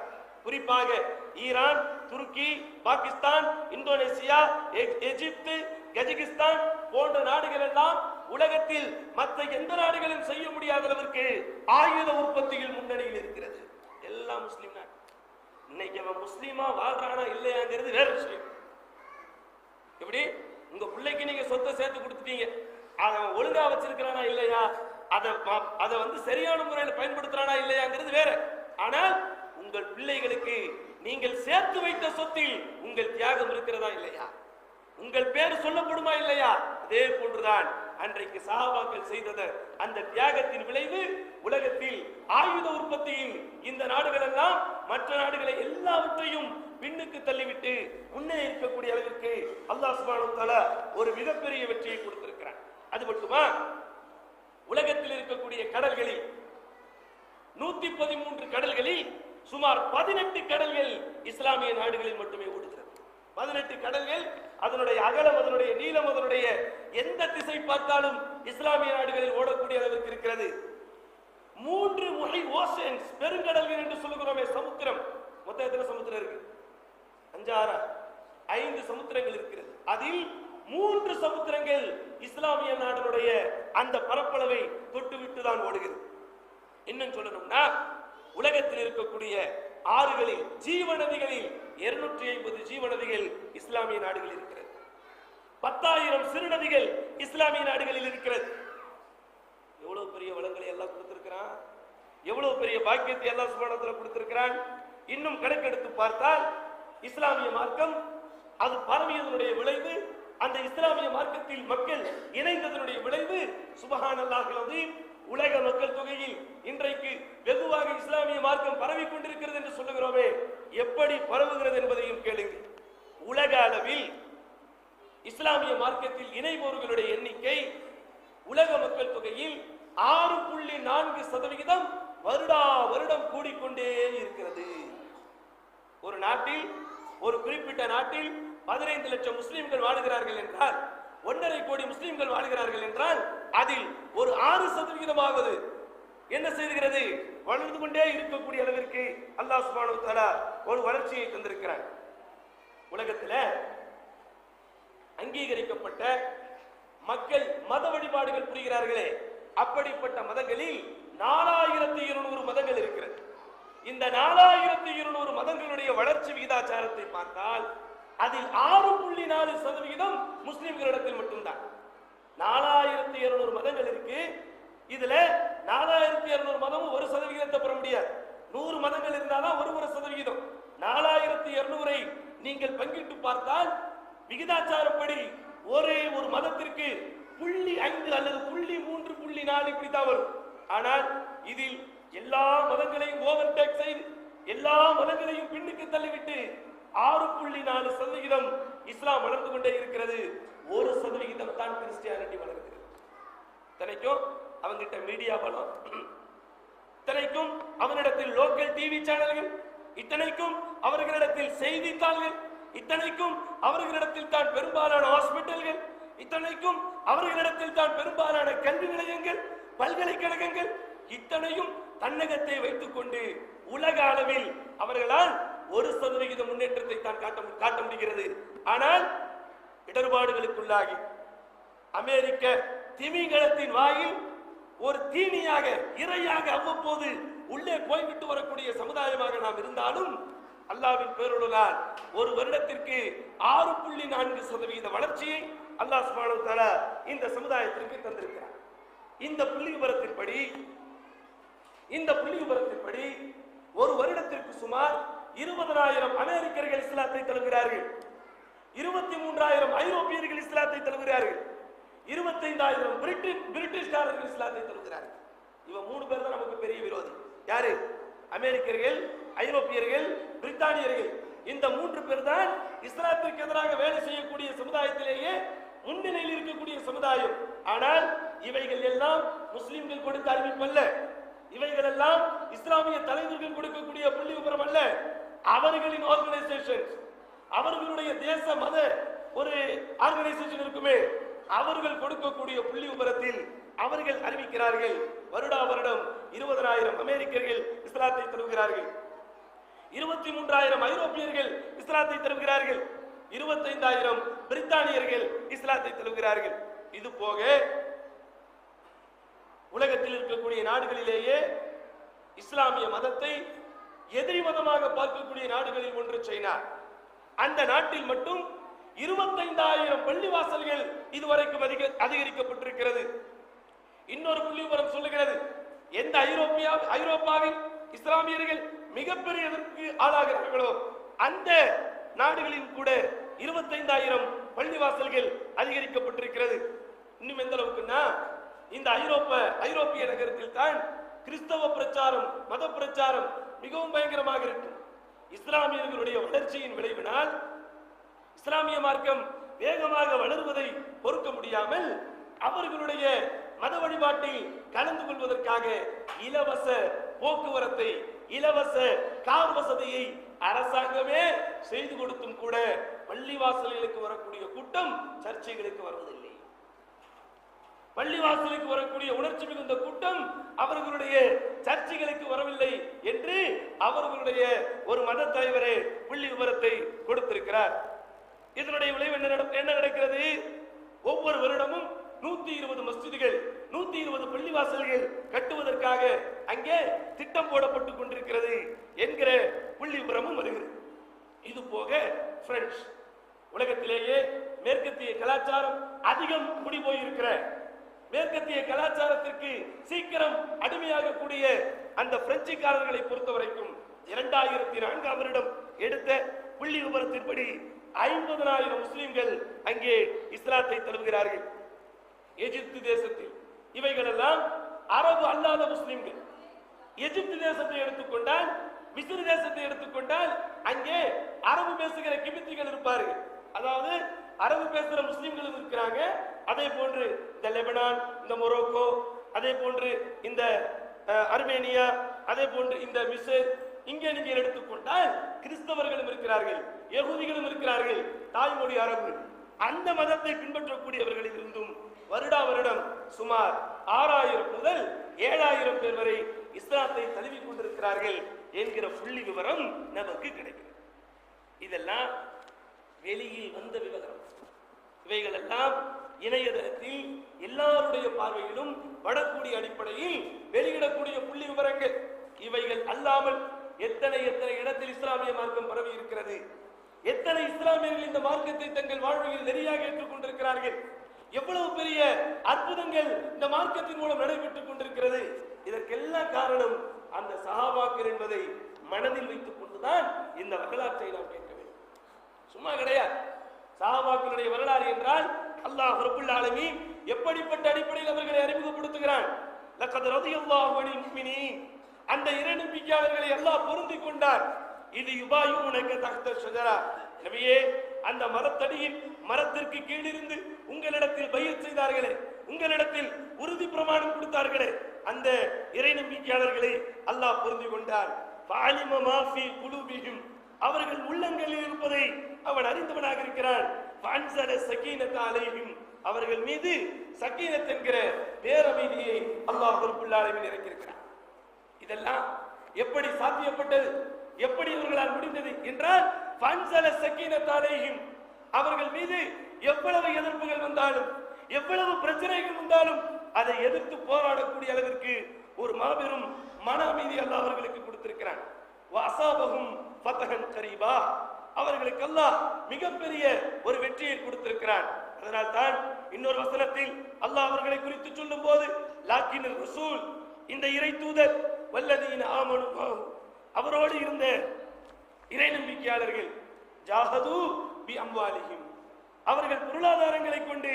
குறிப்பாக ஈரான், துருக்கி, பாகிஸ்தான், இந்தோனேசியா, எகிப்து, கஜகிஸ்தான் போன்ற நாடுகள் எல்லாம் உலகத்தில் மற்ற எந்த நாடுகளும் செய்ய முடியாத அளவிற்கு ஆயுத உற்பத்தியில் முன்னணியில் இருக்கிறது. எல்லாம் முஸ்லிம் நாடு. இன்னைக்கு அவன் முஸ்லீமா வாழ்றானா இல்லையாங்கிறது வேற விஷயம். எப்படி உங்க பிள்ளைக்கு நீங்க சொத்தை சேர்த்து கொடுத்துட்டீங்க, அவன் ஒழுங்கா வச்சிருக்கிறானா இல்லையா, அதை வந்து சரியான முறையில் பயன்படுத்துறானா இல்லையாங்கிறது வேற. ஆனால் உங்கள் பிள்ளைகளுக்கு நீங்கள் சேர்த்து வைத்த சொத்தில் உங்கள் தியாகம் இருக்கிறதா இல்லையா, உங்கள் பேர் சொல்லப்படுமா இல்லையா, அதே போன்றுதான் அன்றைக்கு சஹாபாக்கள் செய்தது. அந்த தியாகத்தின் விளைவு உலகத்தில் ஆயுத உற்பத்தியில் இந்த நாடுகள் எல்லாம் மற்ற நாடுகளை எல்லாவற்றையும் பின்னுக்கு தள்ளிவிட்டு முன்னே இருக்கக்கூடிய அளவிற்கு அல்லாஹ் சுப்ஹானஹு வ தஆலா ஒரு மிகப்பெரிய வெற்றியை கொடுத்திருக்கிறார். அது மட்டுமா, உலகத்தில் இருக்கக்கூடிய கடல்களில் 113 கடல்களில் சுமார் 18 கடல்கள் இஸ்லாமிய நாடுகளில் மட்டுமே ஓடுகிறது. 18 கடல்கள், அதனுடைய அகலம், அதனுடைய நீளம், அதனுடைய எந்த திசை பார்த்தாலும் இஸ்லாமிய நாடுகளில் ஓடக்கூடிய அளவிற்கு இருக்கிறது. 3 முறை ஓஷன்ஸ், பெருங்கடல்கள் என்று சொல்லுகிறோமே, சமுத்திரம். மொத்தம் எத்தனை சமுத்திரம் இருக்கு? 5 சமுத்திரங்கள் இருக்கிறது. அதில் 3 சமுத்திரங்கள் இஸ்லாமிய நாடுடைய அந்த பரப்பளவை தொட்டுவிட்டு தான் ஓடுகிறது. இன்னும் சொல்லணும்னா, உலகத்தில் இருக்கக்கூடிய ஆறுகளில், ஜீவநதிகளில் 250 ஜீவநதிகள் இஸ்லாமிய நாடுகளில் இருக்கிறது. 10,000 சிறுநதிகள் இஸ்லாமிய நாடுகளில் இருக்கிறது. எவ்வளவு பெரிய வளங்களை எல்லாம் கொடுத்திருக்கிறான், எவ்வளவு பெரிய பாக்கியத்தை அல்லாஹ் சுப்ஹானஹு வ தஆலா கொடுத்திருக்கிறான். இன்னும் கணக்கெடுத்து பார்த்தால் இஸ்லாமிய மார்க்கம் அது பரவியதனுடைய விளைவு, அந்த இஸ்லாமிய மார்க்கத்தில் மக்கள் இணைந்ததனுடைய விளைவு சுப்ஹானல்லாஹில் அஸீம். உலக மக்கள் தொகையில் இன்றைக்கு வெகுவாக இஸ்லாமிய மார்க்கம் பரவி கொண்டிருக்கிறது என்று சொல்லுகிறோமே, எப்படி பரவுகிறது என்பதையும் கேளுங்கள். உலக அளவில் இஸ்லாமிய மார்க்கத்தில் இணைவோர்களுடைய எண்ணிக்கை உலக மக்கள் தொகையில் 6.4% வருடா வருடம் கூடிக்கொண்டே இருக்கிறது. ஒரு நாட்டில், ஒரு குறிப்பிட்ட நாட்டில் 15 லட்சம் முஸ்லிம்கள் வாழுகிறார்கள் என்றால், 1.5 கோடி முஸ்லிம்கள் வாழுகிறார்கள் என்றால், அதில் ஒரு 6% என்ன செய்கிறது, வளர்ந்து கொண்டே இருக்கக்கூடிய அளவிற்கு அல்லாஹ் சுப்ஹானஹு வ தஆலா ஒரு வளர்ச்சியை தந்திருக்கிறார். உலகத்தில் அங்கீகரிக்கப்பட்ட மக்கள் மத வழிபாடுகள் புரிகிறார்களே, அப்படிப்பட்ட மதங்களில் 4200 மதங்கள் இருக்கிறது. இந்த 4200 மதங்களுடைய வளர்ச்சி விகிதாச்சாரத்தை பார்த்தால் அதில் 6.4% முஸ்லிம்களிடத்தில் மட்டும்தான். 4200 மதங்கள் இருக்கு. இதுல 4200 மதமும் 1% பெற முடியாது. 100 மதங்கள் இருந்தாதான் 1%. 4200 நீங்கள் பங்கிட்டு பார்த்தால் விகிதாச்சாரப்படி ஒரே ஒரு மதத்திற்கு 0.5 அல்லது 0.3, 0.4 இப்படித்தான் வரும். ஆனால் இதில் எல்லா மதங்களையும் ஓவர்டேக் செய்து எல்லா மதங்களையும் பின்னுக்கு தள்ளிவிட்டு 6.4% இஸ்லாம் வளர்ந்து கொண்டே இருக்கிறது. 1% தான் கிறிஸ்டியானிட்டி வளர்கிறது. இத்தனைக்கும் அவங்கிட்ட மீடியா பலம், இத்தனைக்கும் அவனிடத்தில் லோக்கல் டிவி சேனல்கள், இத்தனைக்கும் அவர்களிடத்தில் செய்தித்தாள்கள், இத்தனைக்கும் அவர்களிடத்தில் தான் பெரும்பாலான ஹாஸ்பிட்டல்கள், இத்தனைக்கும் அவர்களிடத்தில் தான் பெரும்பாலான கல்வி நிலையங்கள், பல்கலைக்கழகங்கள், இத்தனையும் தன்னகத்தை வைத்துக் கொண்டு உலக அளவில் அவர்களால் 1% முன்னேற்றத்தை தான் காட்ட முடிகிறது. ஆனால் இடர்பாடுகளுக்குள்ளாகி அமெரிக்க திமிங்கலத்தின் வாயில் ஒரு தீனியாக இரையாக அவ்வப்போது உள்ளே போய்விட்டு வரக்கூடிய சமுதாயமாக நாம் இருந்தாலும் அல்லாஹ்வின் பேரருளால் ஒரு வருடத்திற்கு 6.4% வளர்ச்சியை அல்லாஹ் சுப்ஹானஹு வ தஆலா இந்த சமுதாயத்திற்கு தந்திருக்கிறார். இந்த புள்ளி விவரத்தின்படி ஒரு வருடத்திற்கு சுமார் 20,000 அமெரிக்கர்கள் இஸ்லாத்தை தழுவுகிறார்கள், 23,000 ஐரோப்பியர்கள் இஸ்லாத்தை தழுவுகிறார்கள், 25,000 பிரிட்டிஷ்காரர்கள் இஸ்லாத்தை தழுவுகிறார்கள். இவன் 3 பேர் தான் நமக்கு பெரிய விரோதி. யாரு? அமெரிக்கர்கள், ஐரோப்பியர்கள், பிரித்தானியர்கள். இந்த 3 பேர் தான் இஸ்லாத்திற்கு எதிராக வேலை செய்யக்கூடிய சமுதாயத்திலேயே முன்னிலையில் இருக்கக்கூடிய சமுதாயம். ஆனால் இவைகள் எல்லாம் முஸ்லிம்கள் கொடுத்த அறிவிப்பல்ல, இவைகள் எல்லாம் இஸ்லாமிய தலைவர்கள் கொடுக்கக்கூடிய புள்ளி விவரம் அல்ல. அவர்களின் ஆர்கனைசேஷன், அவர்களுடைய தேச மத ஒரு ஆர்கனைசேஷன் இருக்குமே, அவர்கள் கொடுக்கக்கூடிய புள்ளி விவரத்தில் அவர்கள் அறிவிக்கிறார்கள், வருடா வருடம் 20,000 அமெரிக்கர்கள் இஸ்லாத்தை தழுவுகிறார்கள், 23,000 ஐரோப்பியர்கள் இஸ்லாத்தை தழுவுகிறார்கள், 25,000 பிரித்தானியர்கள் இஸ்லாத்தை தழுவுகிறார்கள். இது போக உலகத்தில் இருக்கக்கூடிய நாடுகளிலேயே இஸ்லாமிய மதத்தை எதிரி மதமாக பார்க்கக்கூடிய நாடுகளில் ஒன்று சைனா. அந்த நாட்டில் மட்டும் 25,000 பள்ளிவாசல்கள் இதுவரைக்கும் அதிகரிக்கப்பட்டிருக்கிறது. இன்னொரு புள்ளி விவரம் சொல்லுகிறது, எந்த ஐரோப்பாவில் இஸ்லாமியர்கள் மிகப்பெரிய எதிர்ப்புக்கு ஆளாகிறார்களோ அந்த நாடுகளில் கூட 25,000 பள்ளிவாசல்கள் அதிகரிக்கப்பட்டிருக்கிறது. இன்னும் எந்த அளவுக்குன்னா, இந்த ஐரோப்பிய நகரத்தில் தான் கிறிஸ்தவ பிரச்சாரம், மத பிரச்சாரம் மிகவும் பயங்கரமாக இருக்கும். இஸ்லாமியர்களுடைய வளர்ச்சியின் விளைவினால் இஸ்லாமிய மார்க்கம் வேகமாக வளர்வதை பொறுக்க முடியாமல் அவர்களுடைய மத வழிபாட்டில் கலந்து கொள்வதற்காக இலவச போக்குவரத்தை, இலவச கார் வசதியை அரசாங்கமே செய்து கொடுத்தும் கூட பள்ளிவாசல்களுக்கு வரக்கூடிய கூட்டம் சர்ச்சைகளுக்கு வருவதில்லை. பள்ளிவாசலுக்கு வரக்கூடிய உணர்ச்சி மிகுந்த கூட்டம் அவர்களுடைய சர்ச்சைகளுக்கு வரவில்லை என்று அவர்களுடைய ஒரு மத தலைவரே புள்ளி விவரத்தை கொடுத்திருக்கிறார். இதனுடைய விளைவு என்ன நடக்கிறது? ஒவ்வொரு வருடமும் 120 மஸ்ஜிதுகள், 120 பள்ளிவாசல்கள் கட்டுவதற்காக அங்கே திட்டம் போடப்பட்டுக் கொண்டிருக்கிறது என்கிற புள்ளி விவரமும் வருகிறது. இது போக பிரெஞ்சு, உலகத்திலேயே மேற்கத்திய கலாச்சாரம் அதிகம் குடி போயிருக்கிற, மேற்கத்திய கலாச்சாரத்திற்கு சீக்கிரம் அடிமையாகக்கூடிய அந்த பிரெஞ்சுக்காரர்களை பொறுத்த வரைக்கும் 2004 வருடம் எடுத்த புள்ளி விவரத்தின்படி 50,000 முஸ்லிம்கள் அங்கே இஸ்லாத்தை தழுவுகிறார்கள். எகிப்து தேசத்தில் இவைகள் எல்லாம் அரபு அல்லாத முஸ்லிம்கள். எகிப்து தேசத்தை எடுத்துக்கொண்டால், மிஸ்ர் தேசத்தை எடுத்துக்கொண்டால் அங்கே அரபு பேசுகிற கிபித்திகள் இருப்பார்கள், அதாவது அரபு பேசுகிற முஸ்லிம்களும் இருக்கிறாங்க. அதே போன்று இந்த லெபனான், இந்த மொரோக்கோ, அதே போன்று இந்த அர்மேனியா, அதே போன்று இந்த மிஸ்ர், இங்கே நீங்கள் எடுத்துக்கொண்டால் கிறிஸ்தவர்களும் இருக்கிறார்கள், யகூதிகளும் இருக்கிறார்கள், தாய்மொழி அரபு. அந்த மதத்தை பின்பற்றக்கூடியவர்களில் இருந்தும் வருடா வருடம் சுமார் 6,000 முதல் 7,000 பேர் வரை இஸ்லாத்தை தழுவிக் கொண்டிருக்கிறார்கள் என்கிற புள்ளி விவரம் நமக்கு கிடைக்கிறது. இதெல்லாம் வெளியில் வந்த விவரம். இவைகள் எல்லாம் இணையதளத்தில் எல்லாருடைய பார்வையிலும் படக்கூடிய அடிப்படையில் வெளியிடக்கூடிய புள்ளி விவரங்கள். இவைகள் அல்லாமல் எத்தனை இடத்தில் இஸ்லாமிய மார்க்கம் பரவி இருக்கிறது, எத்தனை இஸ்லாமியர்கள் இந்த மார்க்கத்தை தங்கள் வாழ்வில் நெறியாக ஏற்றுக்கொண்டிருக்கிறார்கள், எவ்வளவு பெரிய அற்புதங்கள் இந்த மார்க்கத்தின் மூலம் நடைபெற்றுக் கொண்டிருக்கிறது. இதற்கெல்லாம் காரணம் அந்த சஹாபாக்கள் என்பதை மனதில் வைத்துக் கொண்டுதான் இந்த வரலாற்றை நாம் கேட்க வேண்டும். சும்மா கிடையாது. சஹாபாக்களுடைய வரலாறு என்றால் அல்லாஹ் ரப்பல் ஆலமீன் எப்படிப்பட்ட அடிப்படையில் அவர்களை அறிமுகப்படுத்துகிறான். லக்கத் ரலியல்லாஹு அனில் முஃமினீன், அந்த இறை நம்பிக்கையாளர்களை அல்லாஹ் பொருந்திக் கொண்டார். இது யுபாயுனக தஹ்த ஷஜரா, நபியே அந்த மரத்தடியின் மரத்திற்கு கீழிருந்து உங்களிடத்தில் பையத் செய்தார்களே, உங்களிடத்தில் உறுதி பிரமாணம் கொடுத்தார்களே, அந்த இறை நம்பிக்கையாளர்களை அல்லாஹ் புரிந்து கொண்டார். ஃபஅலிம மா ஃபீ குலூபிஹிம், அவர்கள் உள்ளங்களில் இருப்பதை அவன் அறிந்தவனாக இருக்கிறான். ஃபஅன்ஸல ஸகீனத அலைஹிம், அவர்கள் மீது சக்கீனத் என்கிற பேரமைதியை அல்லாஹ் ரப்பல் ஆலமீன் இறக்கியிருக்கிறார். இதெல்லாம் எப்படி சாத்தியப்பட்டது, எப்படி இவர்களால் முடிந்தது என்றால் ஃபஅன்ஸல ஸகீனத அலைஹிம், அவர்கள் மீது எவ்வளவு எதிர்ப்புகள் வந்தாலும், எவ்வளவு பிரச்சனைகள் வந்தாலும் அதை எதிர்த்து போராடக்கூடிய அளவிற்கு ஒரு மாபெரும் மன அமைதி அல்லாஹ் அவர்களுக்கு கொடுத்திருக்கிறான். வஅஸாபஹும் ஃபதஹன் கரீபா, அவர்களுக்கு அல்லாஹ் மிகப்பெரிய ஒரு வெற்றியை கொடுத்திருக்கிறான். அதனால் தான் இன்னொரு வசனத்தில் அல்லாஹ் அவர்களை குறித்து சொல்லும் போது லாக்கின் ரசூல், இந்த இறை தூதர், வல்லதீன ஆமனு மாஹு, அவரோடு இருந்த இறை நம்பிக்கையாளர்கள், ஜாஹது பி அம்வாலிஹிம், அவர்கள் பொருளாதாரங்களை கொண்டு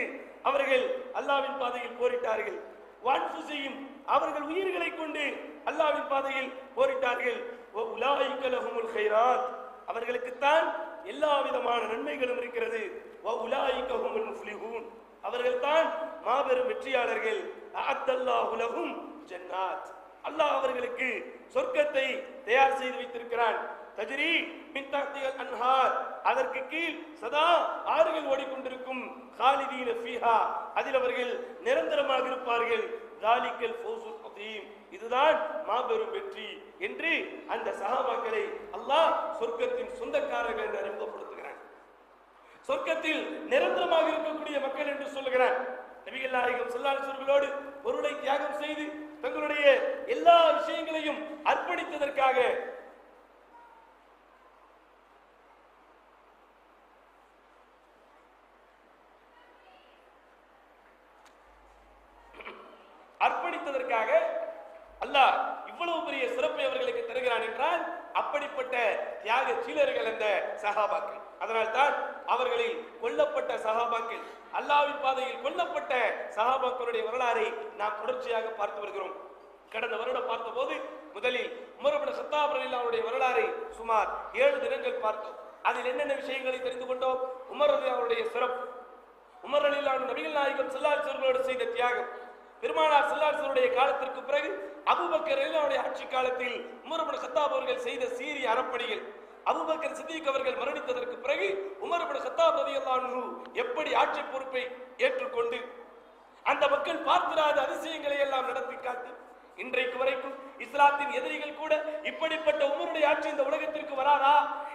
அவர்கள் அல்லாஹ்வின் பாதையில் போரிட்டார்கள். வான்ஃபுஸிஹிம், அவர்கள் உயிர்களை கொண்டு அல்லாஹ்வின் பாதையில் போரிட்டார்கள். வஉலாயிக லஹுமுல் கைராத், அவர்களுக்குத்தான் எல்லா விதமான நன்மைகளும் இருக்கிறது. வஉலாயிக ஹுமுல் முஃப்லிஹூன், அவர்கள் தான் மாபெரும் வெற்றியாளர்கள். அஅத்தல்லாஹு லஹும் ஜன்னாத், அல்லாஹ் அவர்களுக்கு சொர்க்கத்தை தயார் செய்து வைத்திருக்கிறான். தஜ்ரி மின் தஹ்திஹல் அன்ஹார், அதற்கு கீழ் சதா ஆறுகள் ஓடிக்கொண்டிருக்கும். காலிதீன ஃபீஹா, அதில் அவர்கள் நிரந்தரமாக இருப்பார்கள். தாலிகல் ஃபௌசுல் அதீம், இதுதான் மாபெரும் வெற்றி என்று அந்த சஹாபாக்களை அல்லாஹ் சொர்க்கத்தின் சொந்தக்காரர்கள் என்று அறிமுகப்படுத்துகிறான். சொர்க்கத்தில் நிரந்தரமாக இருக்கக்கூடிய மக்கள் என்று சொல்லுகிறான். நபிகள் நாயகம் ஸல்லல்லாஹு அலைஹி வஸல்லமோடு பொருளை தியாகம் செய்து தங்களுடைய எல்லா விஷயங்களையும் அர்ப்பணித்ததற்காக அல்லாஹ் இவ்வளவு பெரிய சிறப்பை அவர்களுக்கு தருகிறான் என்றால் அப்படிப்பட்ட தியாக சீலர்கள் அந்த சஹாபாக்கள். அதனால் தான் அவர்களில் கொல்லப்பட்ட சஹாபாக்கள், அல்லாஹ்வின் பாதையில் கொல்லப்பட்ட சஹாபாக்களுடைய வரலாறை நாம் தொடர்ச்சியாக பார்த்து வருகிறோம். கடந்த வருடம் பார்த்தபோது முதலில் உமர் இப்னு கத்தாப் ரலியல்லாஹு அன்ஹுடைய வரலாறை சுமார் 7 தினங்கள் பார்த்தோம். அதில் என்னென்ன விஷயங்களை தெரிந்து கொண்டோம்? உமர் ரலியல்லாஹுடைய சிறப்பு, உமர் ரலியல்லாஹு அன்ஹு நபிகள் நாயகம் ஸல்லல்லாஹு அலைஹி வஸல்லம் செய்த தியாகம், பெருமானார் ஸல்லல்லாஹு அலைஹி வஸல்லம் காலத்திற்கு பிறகு அபூபக்கர் ரலியல்லாஹு ஆட்சி காலத்தில் உமர் இப்னு கத்தாப் அவர்கள் செய்த சீரிய அறப்பணிகள், அபூபக்கர் சித்திக் அவர்கள் மரணித்ததற்கு பிறகு உமர் இப்னு கத்தாப் ரலியல்லாஹு அன்ஹு எப்படி ஆட்சி பொறுப்பை ஏற்றுக்கொண்டு அந்த மக்கள் பார்த்திராத அதிசயங்களை எல்லாம் நடத்தி காத்து இன்றைக்கு வரைக்கும் இஸ்லாத்தின் எதிரிகள் கூட இப்படிப்பட்ட உமருடைய ஆட்சி இந்த உலகத்திற்கு வராதா,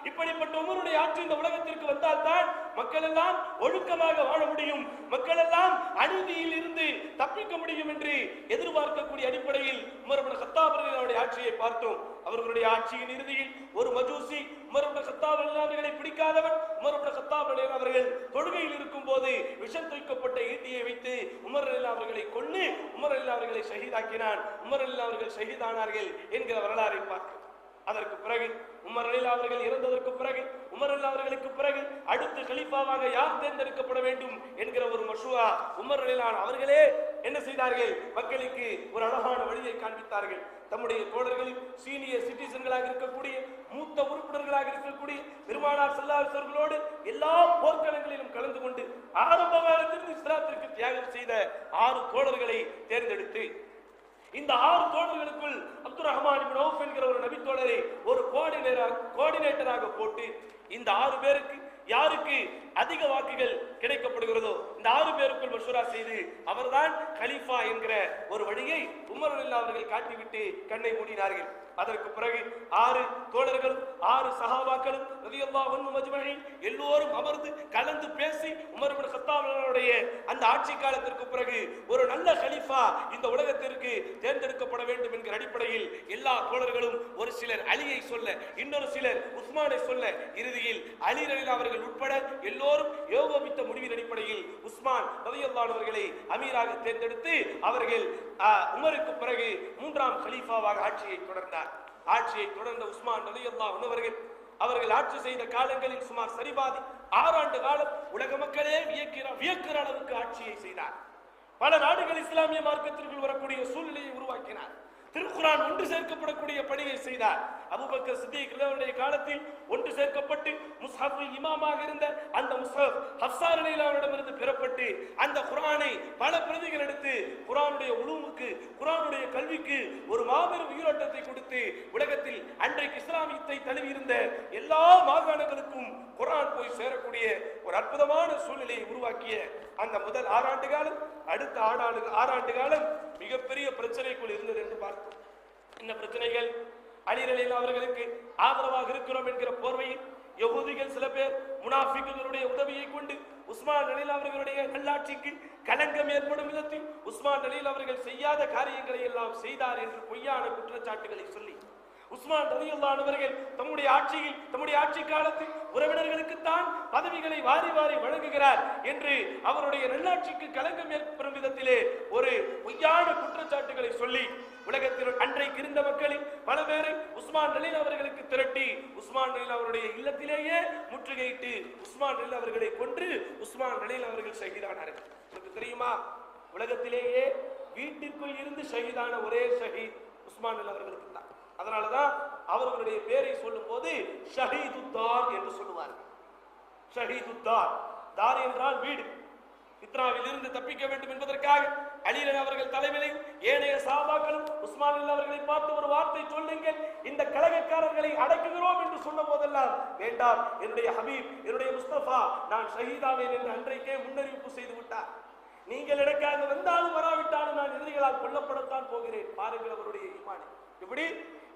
இப்படிப்பட்ட உமருடைய ஆட்சி இந்த உலகத்திற்கு வந்தால் தான் மக்கள் எல்லாம் ஒழுக்கமாக வாழ முடியும், மக்கள் எல்லாம் அநீதியில் இருந்து தப்பிக்க முடியும் என்று எதிர்பார்க்கக்கூடிய அடிப்படையில் உமர் இப்னு கத்தாப் அவர்களுடைய ஆட்சியை பார்த்தோம். அவர்களுடைய ஆட்சியின் இறுதியில் ஒரு மஜூசி உமர் இப்னு கத்தாப் அவர்களை பிடிக்காதவன் உமர் இப்னு கத்தாப் அவர்கள் தொழுகையில் இருக்கும் போது விஷம் தூக்கப்பட்ட ஈட்டியை வைத்து உமர் அவர்களை கொன்று உமர் அவர்களை ஷஹீதாக்கினான். உமர் அவர்கள் ஷஹீதானார்கள் என்கிற வரலாறை பார்க்கிறோம். அதற்கு பிறகு உமர் அவர்கள் இறந்ததற்கு பிறகு உமர் அவர்களுக்கு பிறகு அடுத்து கலீஃபாவாக யார் தேர்ந்தெடுக்கப்பட வேண்டும் என்கிற ஒரு மஷூரா உமர் அவர்களே என்ன செய்தார்கள்? மக்களுக்கு ஒரு அழகான வழியை காண்பித்தார்கள். தம்முடைய தோழர்களில் சீனியர் சிட்டிசன்களாக இருக்கக்கூடிய மூத்த உறுப்பினர்களாக இருக்கக்கூடிய பெருமானார் ஸல்லல்லாஹு அலைஹி வஸல்லமோடு எல்லா போர்க்களங்களிலும் கலந்து கொண்டு ஆரம்ப காலத்திலிருந்து இஸ்லாத்திற்கு தியாகம் செய்த 6 தோழர்களை தேர்ந்தெடுத்து இந்த 6 தோழர்களுக்குள் அப்துர் ரஹ்மான் இப்னு அவுஃப் என்கிற ஒரு நபி தோழரை ஒரு கோஆர்டினேட்டராக போட்டு இந்த 6 பேருக்கு யாருக்கு அதிக வாக்குகள் கிடைக்கப்படுகிறதோ இந்த 6 பேருக்குள் மஷூரா செய்து அவர்தான் கலீஃபா என்கிற ஒரு வழியை உமர் அவர்கள் காட்டிவிட்டு கண்ணை மூடினார்கள். அதற்கு பிறகு 6 தோழர்கள் 6 சஹாபாக்கள் ரலியல்லாஹு அன்ஹும் அஜ்மஈன் எல்லோரும் அமர்ந்து கலந்து பேசி உமர் இப்னு கத்தாப் அவர்களுடைய அந்த ஆட்சி காலத்திற்கு பிறகு ஒரு நல்ல கலீஃபா இந்த உலகத்திற்கு தேர்ந்தெடுக்கப்பட வேண்டும் என்கிற அடிப்படையில் எல்லா தோழர்களும் ஒரு சிலர் அலியை சொல்ல, இன்னொரு சிலர் உஸ்மானை சொல்ல, இறுதியில் அலி ரலியல்லாஹு அவர்கள் உட்பட எல்லோரும் யோகமித்த முடிவின் அடிப்படையில் உஸ்மான் ரலியல்லாஹு அன்ஹு அவர்களை அமீராக தேர்ந்தெடுத்து அவர்கள் உமருக்கு பிறகு 3ஆம் கலீஃபாவாக ஆட்சியை தொடர்ந்தார். ஆட்சியை தொடர்ந்த உஸ்மான் ரலியல்லாஹு அன்ஹு அவர்கள் ஆட்சி செய்த காலங்களில் சுமார் சரிபாதி 6 ஆண்டு காலம் உலக மக்களே வியக்கிற அளவுக்கு ஆட்சியை செய்தார். பல நாடுகள் இஸ்லாமிய மார்க்கத்திற்குள் வரக்கூடிய சூழ்நிலையை உருவாக்கினார். திருக்குர்ஆன் ஒன்று சேர்க்கப்படக்கூடிய பணியை செய்தார். அபூபக்கர் சித்திக் அவருடைய காலத்தில் ஒன்று சேர்க்கப்பட்டு முஸ்ஹஃபில் இமாமாக இருந்த அந்த முஸ்ஹப் ஹஃப்ஸா ரலியல்லாஹு அவரிடமிருந்து பெறப்பட்டு அந்த குர்ஆனை பல பிரதிகள் எடுத்து குர்ஆனுடைய உலூமுக்கு, குர்ஆனுடைய கல்விக்கு ஒரு மாபெரும் உயிரோட்டத்தை கொடுத்து உலகத்தில் அன்றைக்கு இஸ்லாமியத்தை தழுவி இருந்த எல்லா மாகாணங்களுக்கும் குர்ஆன் போய் சேரக்கூடிய ஒரு அற்புதமான சூழ்நிலையை உருவாக்கிய அந்த முதல் 6 ஆண்டு காலம், அடுத்த 6 ஆண்டு காலம் மிகப்பெரிய பிரச்சனைக்குள் இருந்தது என்று பார்த்தோம். இந்த பிரச்சனைகள் அலி ரலியல்லாஹு அவர்களுக்கு ஆதரவாக இருக்கிறோம் என்கிற போர்வையில் யகூதிகள் சில பேர் முனாஃபிக்குகளுடைய உதவியை கொண்டு உஸ்மான் ரலியல்லாஹு அவர்களுடைய நல்லாட்சிக்கு களங்கம் ஏற்படும் விதத்தில் உஸ்மான் ரலியல்லாஹு அவர்கள் செய்யாத காரியங்களை எல்லாம் செய்தார் என்று பொய்யான குற்றச்சாட்டுகளை சொல்லி உஸ்மான் ரலியல்லாஹு அவர்கள் தம்முடைய ஆட்சி காலத்தில் உறவினர்களுக்கு தான் பதவிகளை வாரி வாரி வழங்குகிறார் என்று அவருடைய நல்லாட்சிக்கு களங்கம் ஏற்படும் விதத்திலே ஒரு பொய்யான குற்றச்சாட்டுகளை சொல்லி உலகத்தில் அன்றைக்கு இருந்த மக்களில் பல பேரை உஸ்மான் ரலியல்லாஹு அவர்களுக்கு திரட்டி உஸ்மான் ரலியல்லாஹு அவருடைய இல்லத்திலேயே முற்றுகையிட்டு உஸ்மான் ரலியல்லாஹு அவர்களை கொன்று உஸ்மான் ரலியல்லாஹு அவர்கள் ஷஹீதானார்கள். உங்களுக்கு தெரியுமா, உலகத்திலேயே வீட்டிற்குள் இருந்து ஷஹீதான ஒரே ஷஹீத் உஸ்மான் ரலியல்லாஹு அவர்களுக்கு தான். அதனாலதான் அவர்களுடைய பேரை சொல்லும் போது ஷஹீதுத்தார் என்று சொல்லுவார்கள். ஷஹீதுத்தார், தார் என்றால் வீடு. ஃபித்னாவில் இருந்து தப்பிக்க வேண்டும் என்பதற்காக அலி ரலியல்லாஹு அவர்கள் தலைமையில் ஏனைய சஹாபாக்களும் உஸ்மான் ரலியல்லாஹு அவர்களை பார்த்து ஒரு வார்த்தை சொல்லுங்கள், இந்த கலகக்காரர்களை அடக்குகிறோம் என்று சொன்ன போதெல்லாம் வேண்டாம், என்னுடைய ஹபீப், என்னுடைய முஸ்தபா, நான் ஷஹீதாவேன் என்று அன்றைக்கே முன்னறிவிப்பு செய்து விட்டார். நீங்கள் எனக்காக வந்தாலும் வராவிட்டாலும் நான் எதிரிகளால் கொல்லப்படத்தான் போகிறேன். பாருங்கள் அவருடைய ஈமான். இப்படி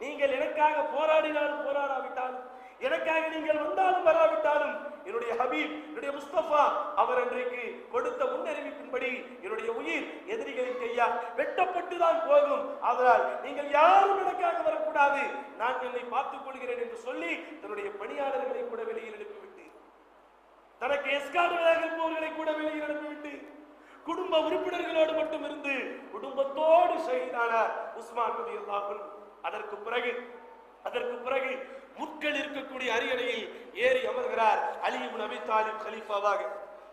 நீங்கள் எனக்காக போராடினாலும் போராடாவிட்டாலும், எனக்காக நீங்கள் வந்தாலும் வராவிட்டாலும் என்னுடைய ஹபீப், என்னுடைய முஸ்தபா அவர் அன்றைக்கு கொடுத்த முன்னறிவிப்பின்படி என்னுடைய உயிர் எதிரிகளின் கையால் வெட்டப்பட்டுதான் போகும். அதனால் நீங்கள் யாரும் எனக்காக வரக்கூடாது, நான் என்னை பார்த்துக் கொள்கிறேன் என்று சொல்லி தன்னுடைய பணியாளர்களை கூட வெளியில் அனுப்பிவிட்டு, தனக்கு எஸ்கார்டுகளாக இருப்பவர்களை கூட வெளியில் அனுப்பிவிட்டு, குடும்ப உறுப்பினர்களோடு மட்டும் இருந்து குடும்பத்தோடு ஷஹீதானார் உஸ்மான் ரலியல்லாஹு அன்ஹு. அதற்கு பிறகு முட்கள் இருக்கக்கூடிய அரியணையில் ஏறி அமர்கிறார் அலி இப்னு அபி தாலிப் கலீஃபாவாக.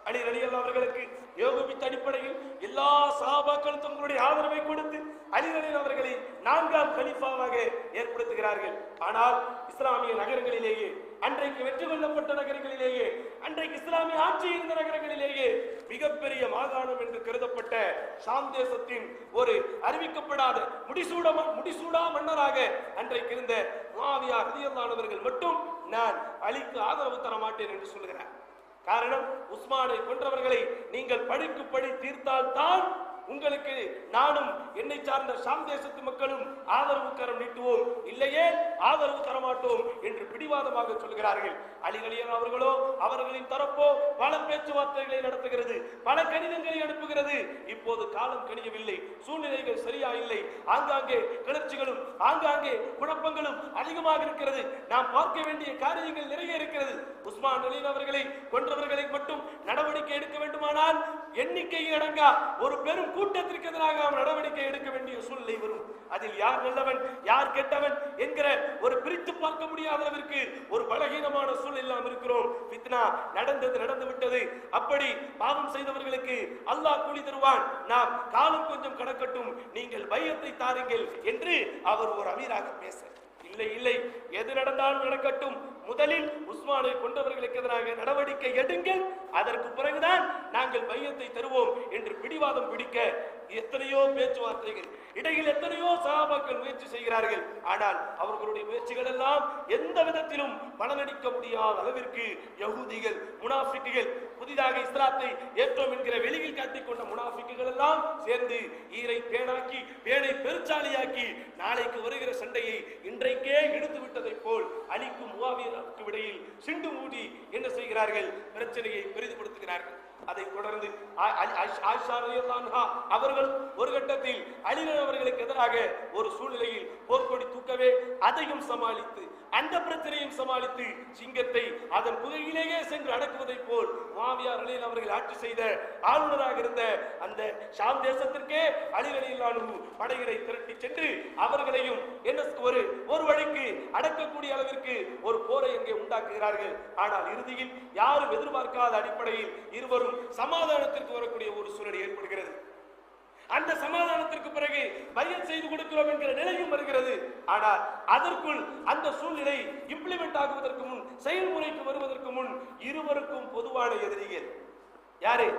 அலி ரலியல்லாஹு அவர்களுக்கு யோகபித்த அடிப்படையில் எல்லா சஹாபாக்களும் தங்களுடைய ஆதரவை கொடுத்து அலி ரலியல்லாஹு அவர்களை 4ஆம் கலீஃபாவாக ஏற்படுத்துகிறார்கள். ஆனால் இஸ்லாமிய நகரங்களிலேயே, அன்றைக்கு வெற்றி கொள்ளப்பட்ட நகரங்களிலேயே, அன்றைக்கு இஸ்லாமிய ஆட்சி இருந்த நகரங்களிலேயே மிகப்பெரிய மாகாணம் என்று கருதப்பட்ட ஷாம் தேசத்தின் ஒரு அறிவிக்கப்படாத முடிசூடா மன்னராக அன்றைக்கு இருந்த முஆவியா ரலியல்லாஹு அவர்கள் மட்டும் நான் அலிக்கு ஆதரவு தர மாட்டேன் என்று சொல்கிறார். காரணம், உஸ்மானை கொன்றவர்களை நீங்கள் பழிக்கு பழி தீர்த்தால் தான் உங்களுக்கு நானும் என்னை சார்ந்த ஷாம் தேசத்து மக்களும் ஆதரவு கரம் நீட்டுவோம், இல்லையே ஆதரவு தரமாட்டோம் என்று பிடிவாதமாக சொல்கிறார்கள். அலி ரலியல்லாஹு அவர்களோ அவர்களின் தரப்போ பல பேச்சுவார்த்தைகளை நடத்துகிறது, பல கடிதங்களை அனுப்புகிறது. இப்போது காலம் கணியவில்லை, சூழ்நிலைகள் சரியா இல்லை, ஆங்காங்கே கிளர்ச்சிகளும் ஆங்காங்கே குழப்பங்களும் அதிகமாக இருக்கிறது, நாம் பார்க்க வேண்டிய காரியங்கள் நிறைய இருக்கிறது. உஸ்மான் ரலியல்லாஹு அவர்களை கொன்றவர்களை மட்டும் நடவடிக்கை எடுக்க வேண்டுமானால் எண்ணிக்கையில் அடங்கா ஒரு பெரும் கூட்டத்திற்கு எதிராக நடவடிக்கை எடுக்க வேண்டிய சூழ்நிலை வரும். அதில் யார் நல்லவன் யார் கெட்டவன் என்கிற ஒரு பிரித்து பார்க்க முடியாத அளவிற்கு ஒரு பலகீனமான சூழ்நிலை இருக்கிறோம். ஃபித்னா நடந்து விட்டது. அப்படி பாவம் செய்தவர்களுக்கு அல்லாஹ் கூலி தருவான், நாம் காலம் கொஞ்சம் கடக்கட்டும், நீங்கள் பையத்தை தாருங்கள் என்று அவர் ஒரு அமீராக பேச, இல்லை எது நடந்தாலும் நடக்கட்டும், முதலில் உஸ்மானை கொண்டவர்களுக்கு எதிராக நடவடிக்கை எடுங்கள், அதற்கு பிறகுதான் நாங்கள் பையத்தை தருவோம் என்று பிடிவாதம் பிடிக்க எத்தனையோ பேச்சுவார்த்தைகள், இடையில் எத்தனையோ சஹாபாக்கள் முயற்சி செய்கிறார்கள். ஆனால் அவர்களுடைய முயற்சிகள் எல்லாம் எந்த விதத்திலும் பலனளிக்க முடியாத அளவிற்கு யகூதிகள், முனாஃபிக்குகள், புதிதாக இஸ்லாத்தை ஏற்றோம் என்கிற வெளியில் காட்டிக்கொண்ட முனாஃபிக்குகள் எல்லாம் சேர்ந்து ஈரை பேனாக்கி, பேனை பெருச்சாலியாக்கி நாளைக்கு வருகிற சண்டையை இன்றைக்கே இழுத்து விட்டதை போல் அலிக்கும் முஆவியாவுக்கு இடையில் சிண்டு மூடி என்ன செய்கிறார்கள், பிரச்சனையை பெரிதுபடுத்துகிறார்கள். அதை தொடர்ந்து ஆயிஷா ரலியல்லாஹு அன்ஹா அவர்கள் ஒரு கட்டத்தில் அலி அவர்களுக்கு எதிராக ஒரு சூழ்நிலையில் போர்க்கொடி தூக்கவே அதையும் சமாளித்து, அந்த பிரச்சனையும் சமாளித்து, சிங்கத்தை அதன் புகையிலேயே சென்று அடக்குவதை போல் முஆவியா ரலியல்லாஹு அவர்கள் ஆட்சி செய்த ஆளுநராக இருந்த அந்த ஷாம் தேசத்திற்கே அலி ரலியல்லாஹு அன்ஹு படைகளை திரட்டி சென்று அவர்களையும் என்ன ஒரு வழிக்கு அடக்கக்கூடிய அளவிற்கு ஒரு போரை அங்கே உண்டாக்குகிறார்கள். ஆனால் இறுதியில் யாரும் எதிர்பார்க்காத அடிப்படையில் இருவரும் சமாதானத்திற்கு வரக்கூடிய ஒரு சூழல் ஏற்படுகிறது. அந்த சமாதானத்திற்கு பிறகு பையத் செய்து கொடுக்கிறோம் என்கிற நிலையும் வருகிறது. ஆனால் அதற்குள் அந்த சூழ்நிலை இம்ப்ளிமெண்ட் ஆகுவதற்கு முன், செயல்முறைக்கு வருவதற்கு முன் இருவருக்கும் பொதுவான எதிரிகள் யாரு?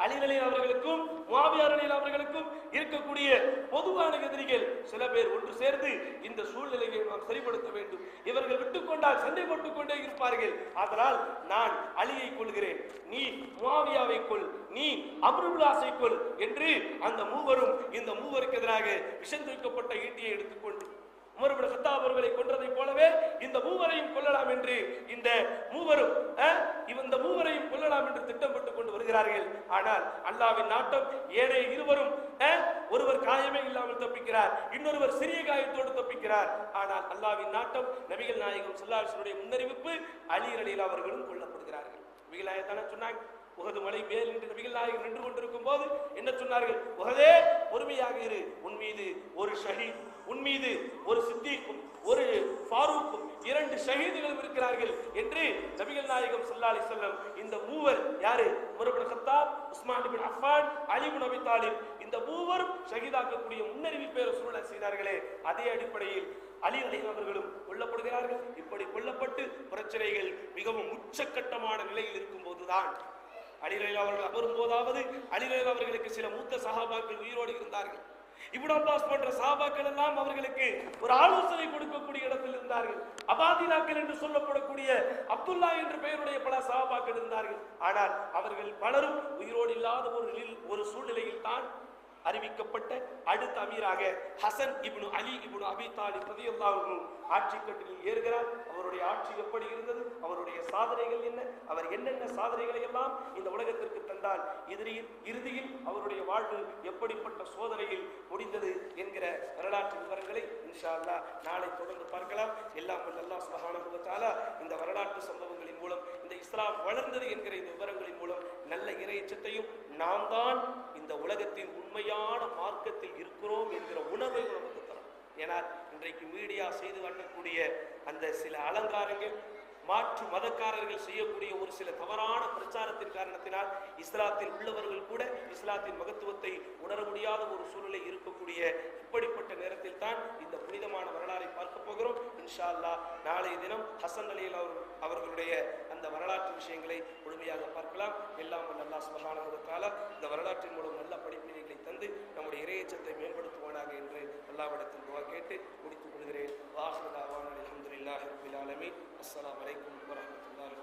அலி ரலியல்லாஹு அவர்களுக்கும் முஆவியா ரலியல்லாஹு அவர்களுக்கும் இருக்கக்கூடிய பொதுவான எதிரிகள். சில பேர் ஒன்று சேர்ந்து இந்த சூழ்நிலையை நாம் சரிப்படுத்த வேண்டும், இவர்கள் விட்டுக்கொண்டால் சண்டை போட்டுக் கொண்டே இருப்பார்கள், அதனால் நான் அலியை கொள்கிறேன், நீ முஆவியாவை கொள், நீ அம்ர் இப்னு ஆஸை கொள் என்று அந்த மூவரும் இந்த மூவருக்கு எதிராக விஷம் தூக்கப்பட்ட ஈட்டியை எடுத்துக்கொண்டு உமர் இப்னு கத்தாப் அவர்களை கொன்றதை போலவே இந்த மூவரையும் கொல்லலாம் என்று இந்த மூவரும் கொல்லலாம் என்று திட்டம் போட்டுக் கொண்டு வருகிறார்கள். ஆனால் அல்லாஹ்வின் நாட்டம் ஏனைய இருவரும் ஒருவர் காயமே இல்லாமல் தப்பிக்கிறார், இன்னொருவர் சிறிய காயத்தோடு தப்பிக்கிறார். ஆனால் அல்லாஹ்வின் நாட்டம் நபிகள் நாயகம் ஸல்லல்லாஹு அலைஹி வஸல்லம் முன்னறிவிப்பு அலி ரலியல்லாஹு அவர்களும் கொல்லப்படுகிறார்கள். நபிகள் நாயகம் சொன்னாங்க, உஹது மலை மேல் என்று நபிகள் நாயகம் நின்று கொண்டிருக்கும் போது என்ன சொன்னார்கள்? உஹதே பொறுமையாக இரு, உன் மீது ஒரு ஷஹீத், உன் மீது ஒரு சித்தீக்கும் ஒரு ஃபாரூக்கும் 2 ஷஹீதுகளும் இருக்கிறார்கள் என்று நபிகள் நாயகம் ஸல்லல்லாஹு அலைஹி வஸல்லம் இந்த மூவர் யாரு? உமர் இப்னு கத்தாப், உஸ்மான் இப்னு அஃபான், அலி இப்னு அபி தாலிப், இந்த மூவரும் ஷஹீதாக்கக்கூடிய முன்னறிவிப்பை ரசூலுல்லாஹ் செய்தார்களே, அதே அடிப்படையில் அலி ரலியல்லாஹு அவர்களும் கொல்லப்படுகிறார்கள். இப்படி கொல்லப்பட்டு பிரச்சனைகள் மிகவும் உச்சக்கட்டமான நிலையில் இருக்கும் போதுதான் அலி ரலியல்லாஹு அவர்கள் அமரும் போதாவது அலி ரலியல்லாஹு அவர்களுக்கு சில மூத்த சஹாபாக்கள் உயிரோடு இருந்தார்கள். இப்னு அப்பாஸ் போன்ற சஹாபாக்கள் எல்லாம் அவர்களுக்கு ஒரு ஆலோசனை கொடுக்கக்கூடிய இடத்தில் இருந்தார்கள். அபாதிலாக்கள் என்று சொல்லப்படக்கூடிய அப்துல்லா என்ற பெயருடைய பல சஹாபாக்கள் இருந்தார்கள். ஆனால் அவர்கள் பலரும் உயிரோடு இல்லாத ஒரு சூழ்நிலையில் தான் அறிவிக்கப்பட்ட அடுத்த அமீராக ஹசன் இப்னு அலி இப்னு அபி தாலிப் ரலியல்லாஹு அன்ஹு ஆட்சி கட்டிலில் ஏறுகிறார். அவருடைய ஆட்சி எப்படி இருந்தது, அவருடைய சாதனைகள் என்ன, அவர் என்னென்ன சாதனைகளை எல்லாம் இந்த உலகத்திற்கு தந்தால் இறுதியில் அவருடைய வாழ்வு எப்படிப்பட்ட சோதனையில் முடிந்தது என்கிற வரலாற்று விவரங்களை இன்ஷா அல்லாஹ் நாளை தொடர்ந்து பார்க்கலாம். எல்லாம் வல்ல அல்லாஹ் சுப்ஹானஹு வ தஆலா இந்த வரலாற்று சம்பவங்களின் மூலம் இந்த இஸ்லாம் வளர்ந்தது என்கிற இந்த விவரங்களின் மூலம் நல்ல இறையச்சத்தையும் நாம் தான் இந்த உலகத்தின் உண்மையான மார்க்கத்தில் இருக்கிறோம் என்கிற உணர்வை நமக்கு தரும். ஏன்னா இன்றைக்கு மீடியா செய்து காட்டக்கூடிய அந்த சில அலங்காரங்கள், மாற்று மதக்காரர்கள் செய்யக்கூடிய ஒரு சில தவறான பிரச்சாரத்தின் காரணத்தினால் இஸ்லாத்தில் உள்ளவர்கள் கூட இஸ்லாத்தின் மகத்துவத்தை உணர முடியாத ஒரு சூழ்நிலை இருக்கக்கூடிய இப்படிப்பட்ட நேரத்தில் தான் இந்த புனிதமான வரலாறை பார்க்க போகிறோம். இன்ஷா அல்லாஹ் நாளைய தினம் ஹசன் ரலியல்லாஹு அவர்களுடைய அந்த வரலாற்று விஷயங்களை முழுமையாக பார்க்கலாம். எல்லாம் அல்லாஹ் சுப்ஹானஹு வ தஆலா இந்த வரலாற்றின் மூலம் நல்ல படிப்பினைகளை தந்து நம்முடைய இறையச்சத்தை மேம்படுத்துவானாக என்று அல்லாஹ்விடத்தில் துஆ கேட்டு முடித்துக் கொள்கிறேன். வாஹிரு தஅவானா அல்ஹம்துலில்லாஹி ரப்பில் ஆலமீன். அஸ்ஸலாமு அலைக்கும் வரஹ்மத்துல்லாஹி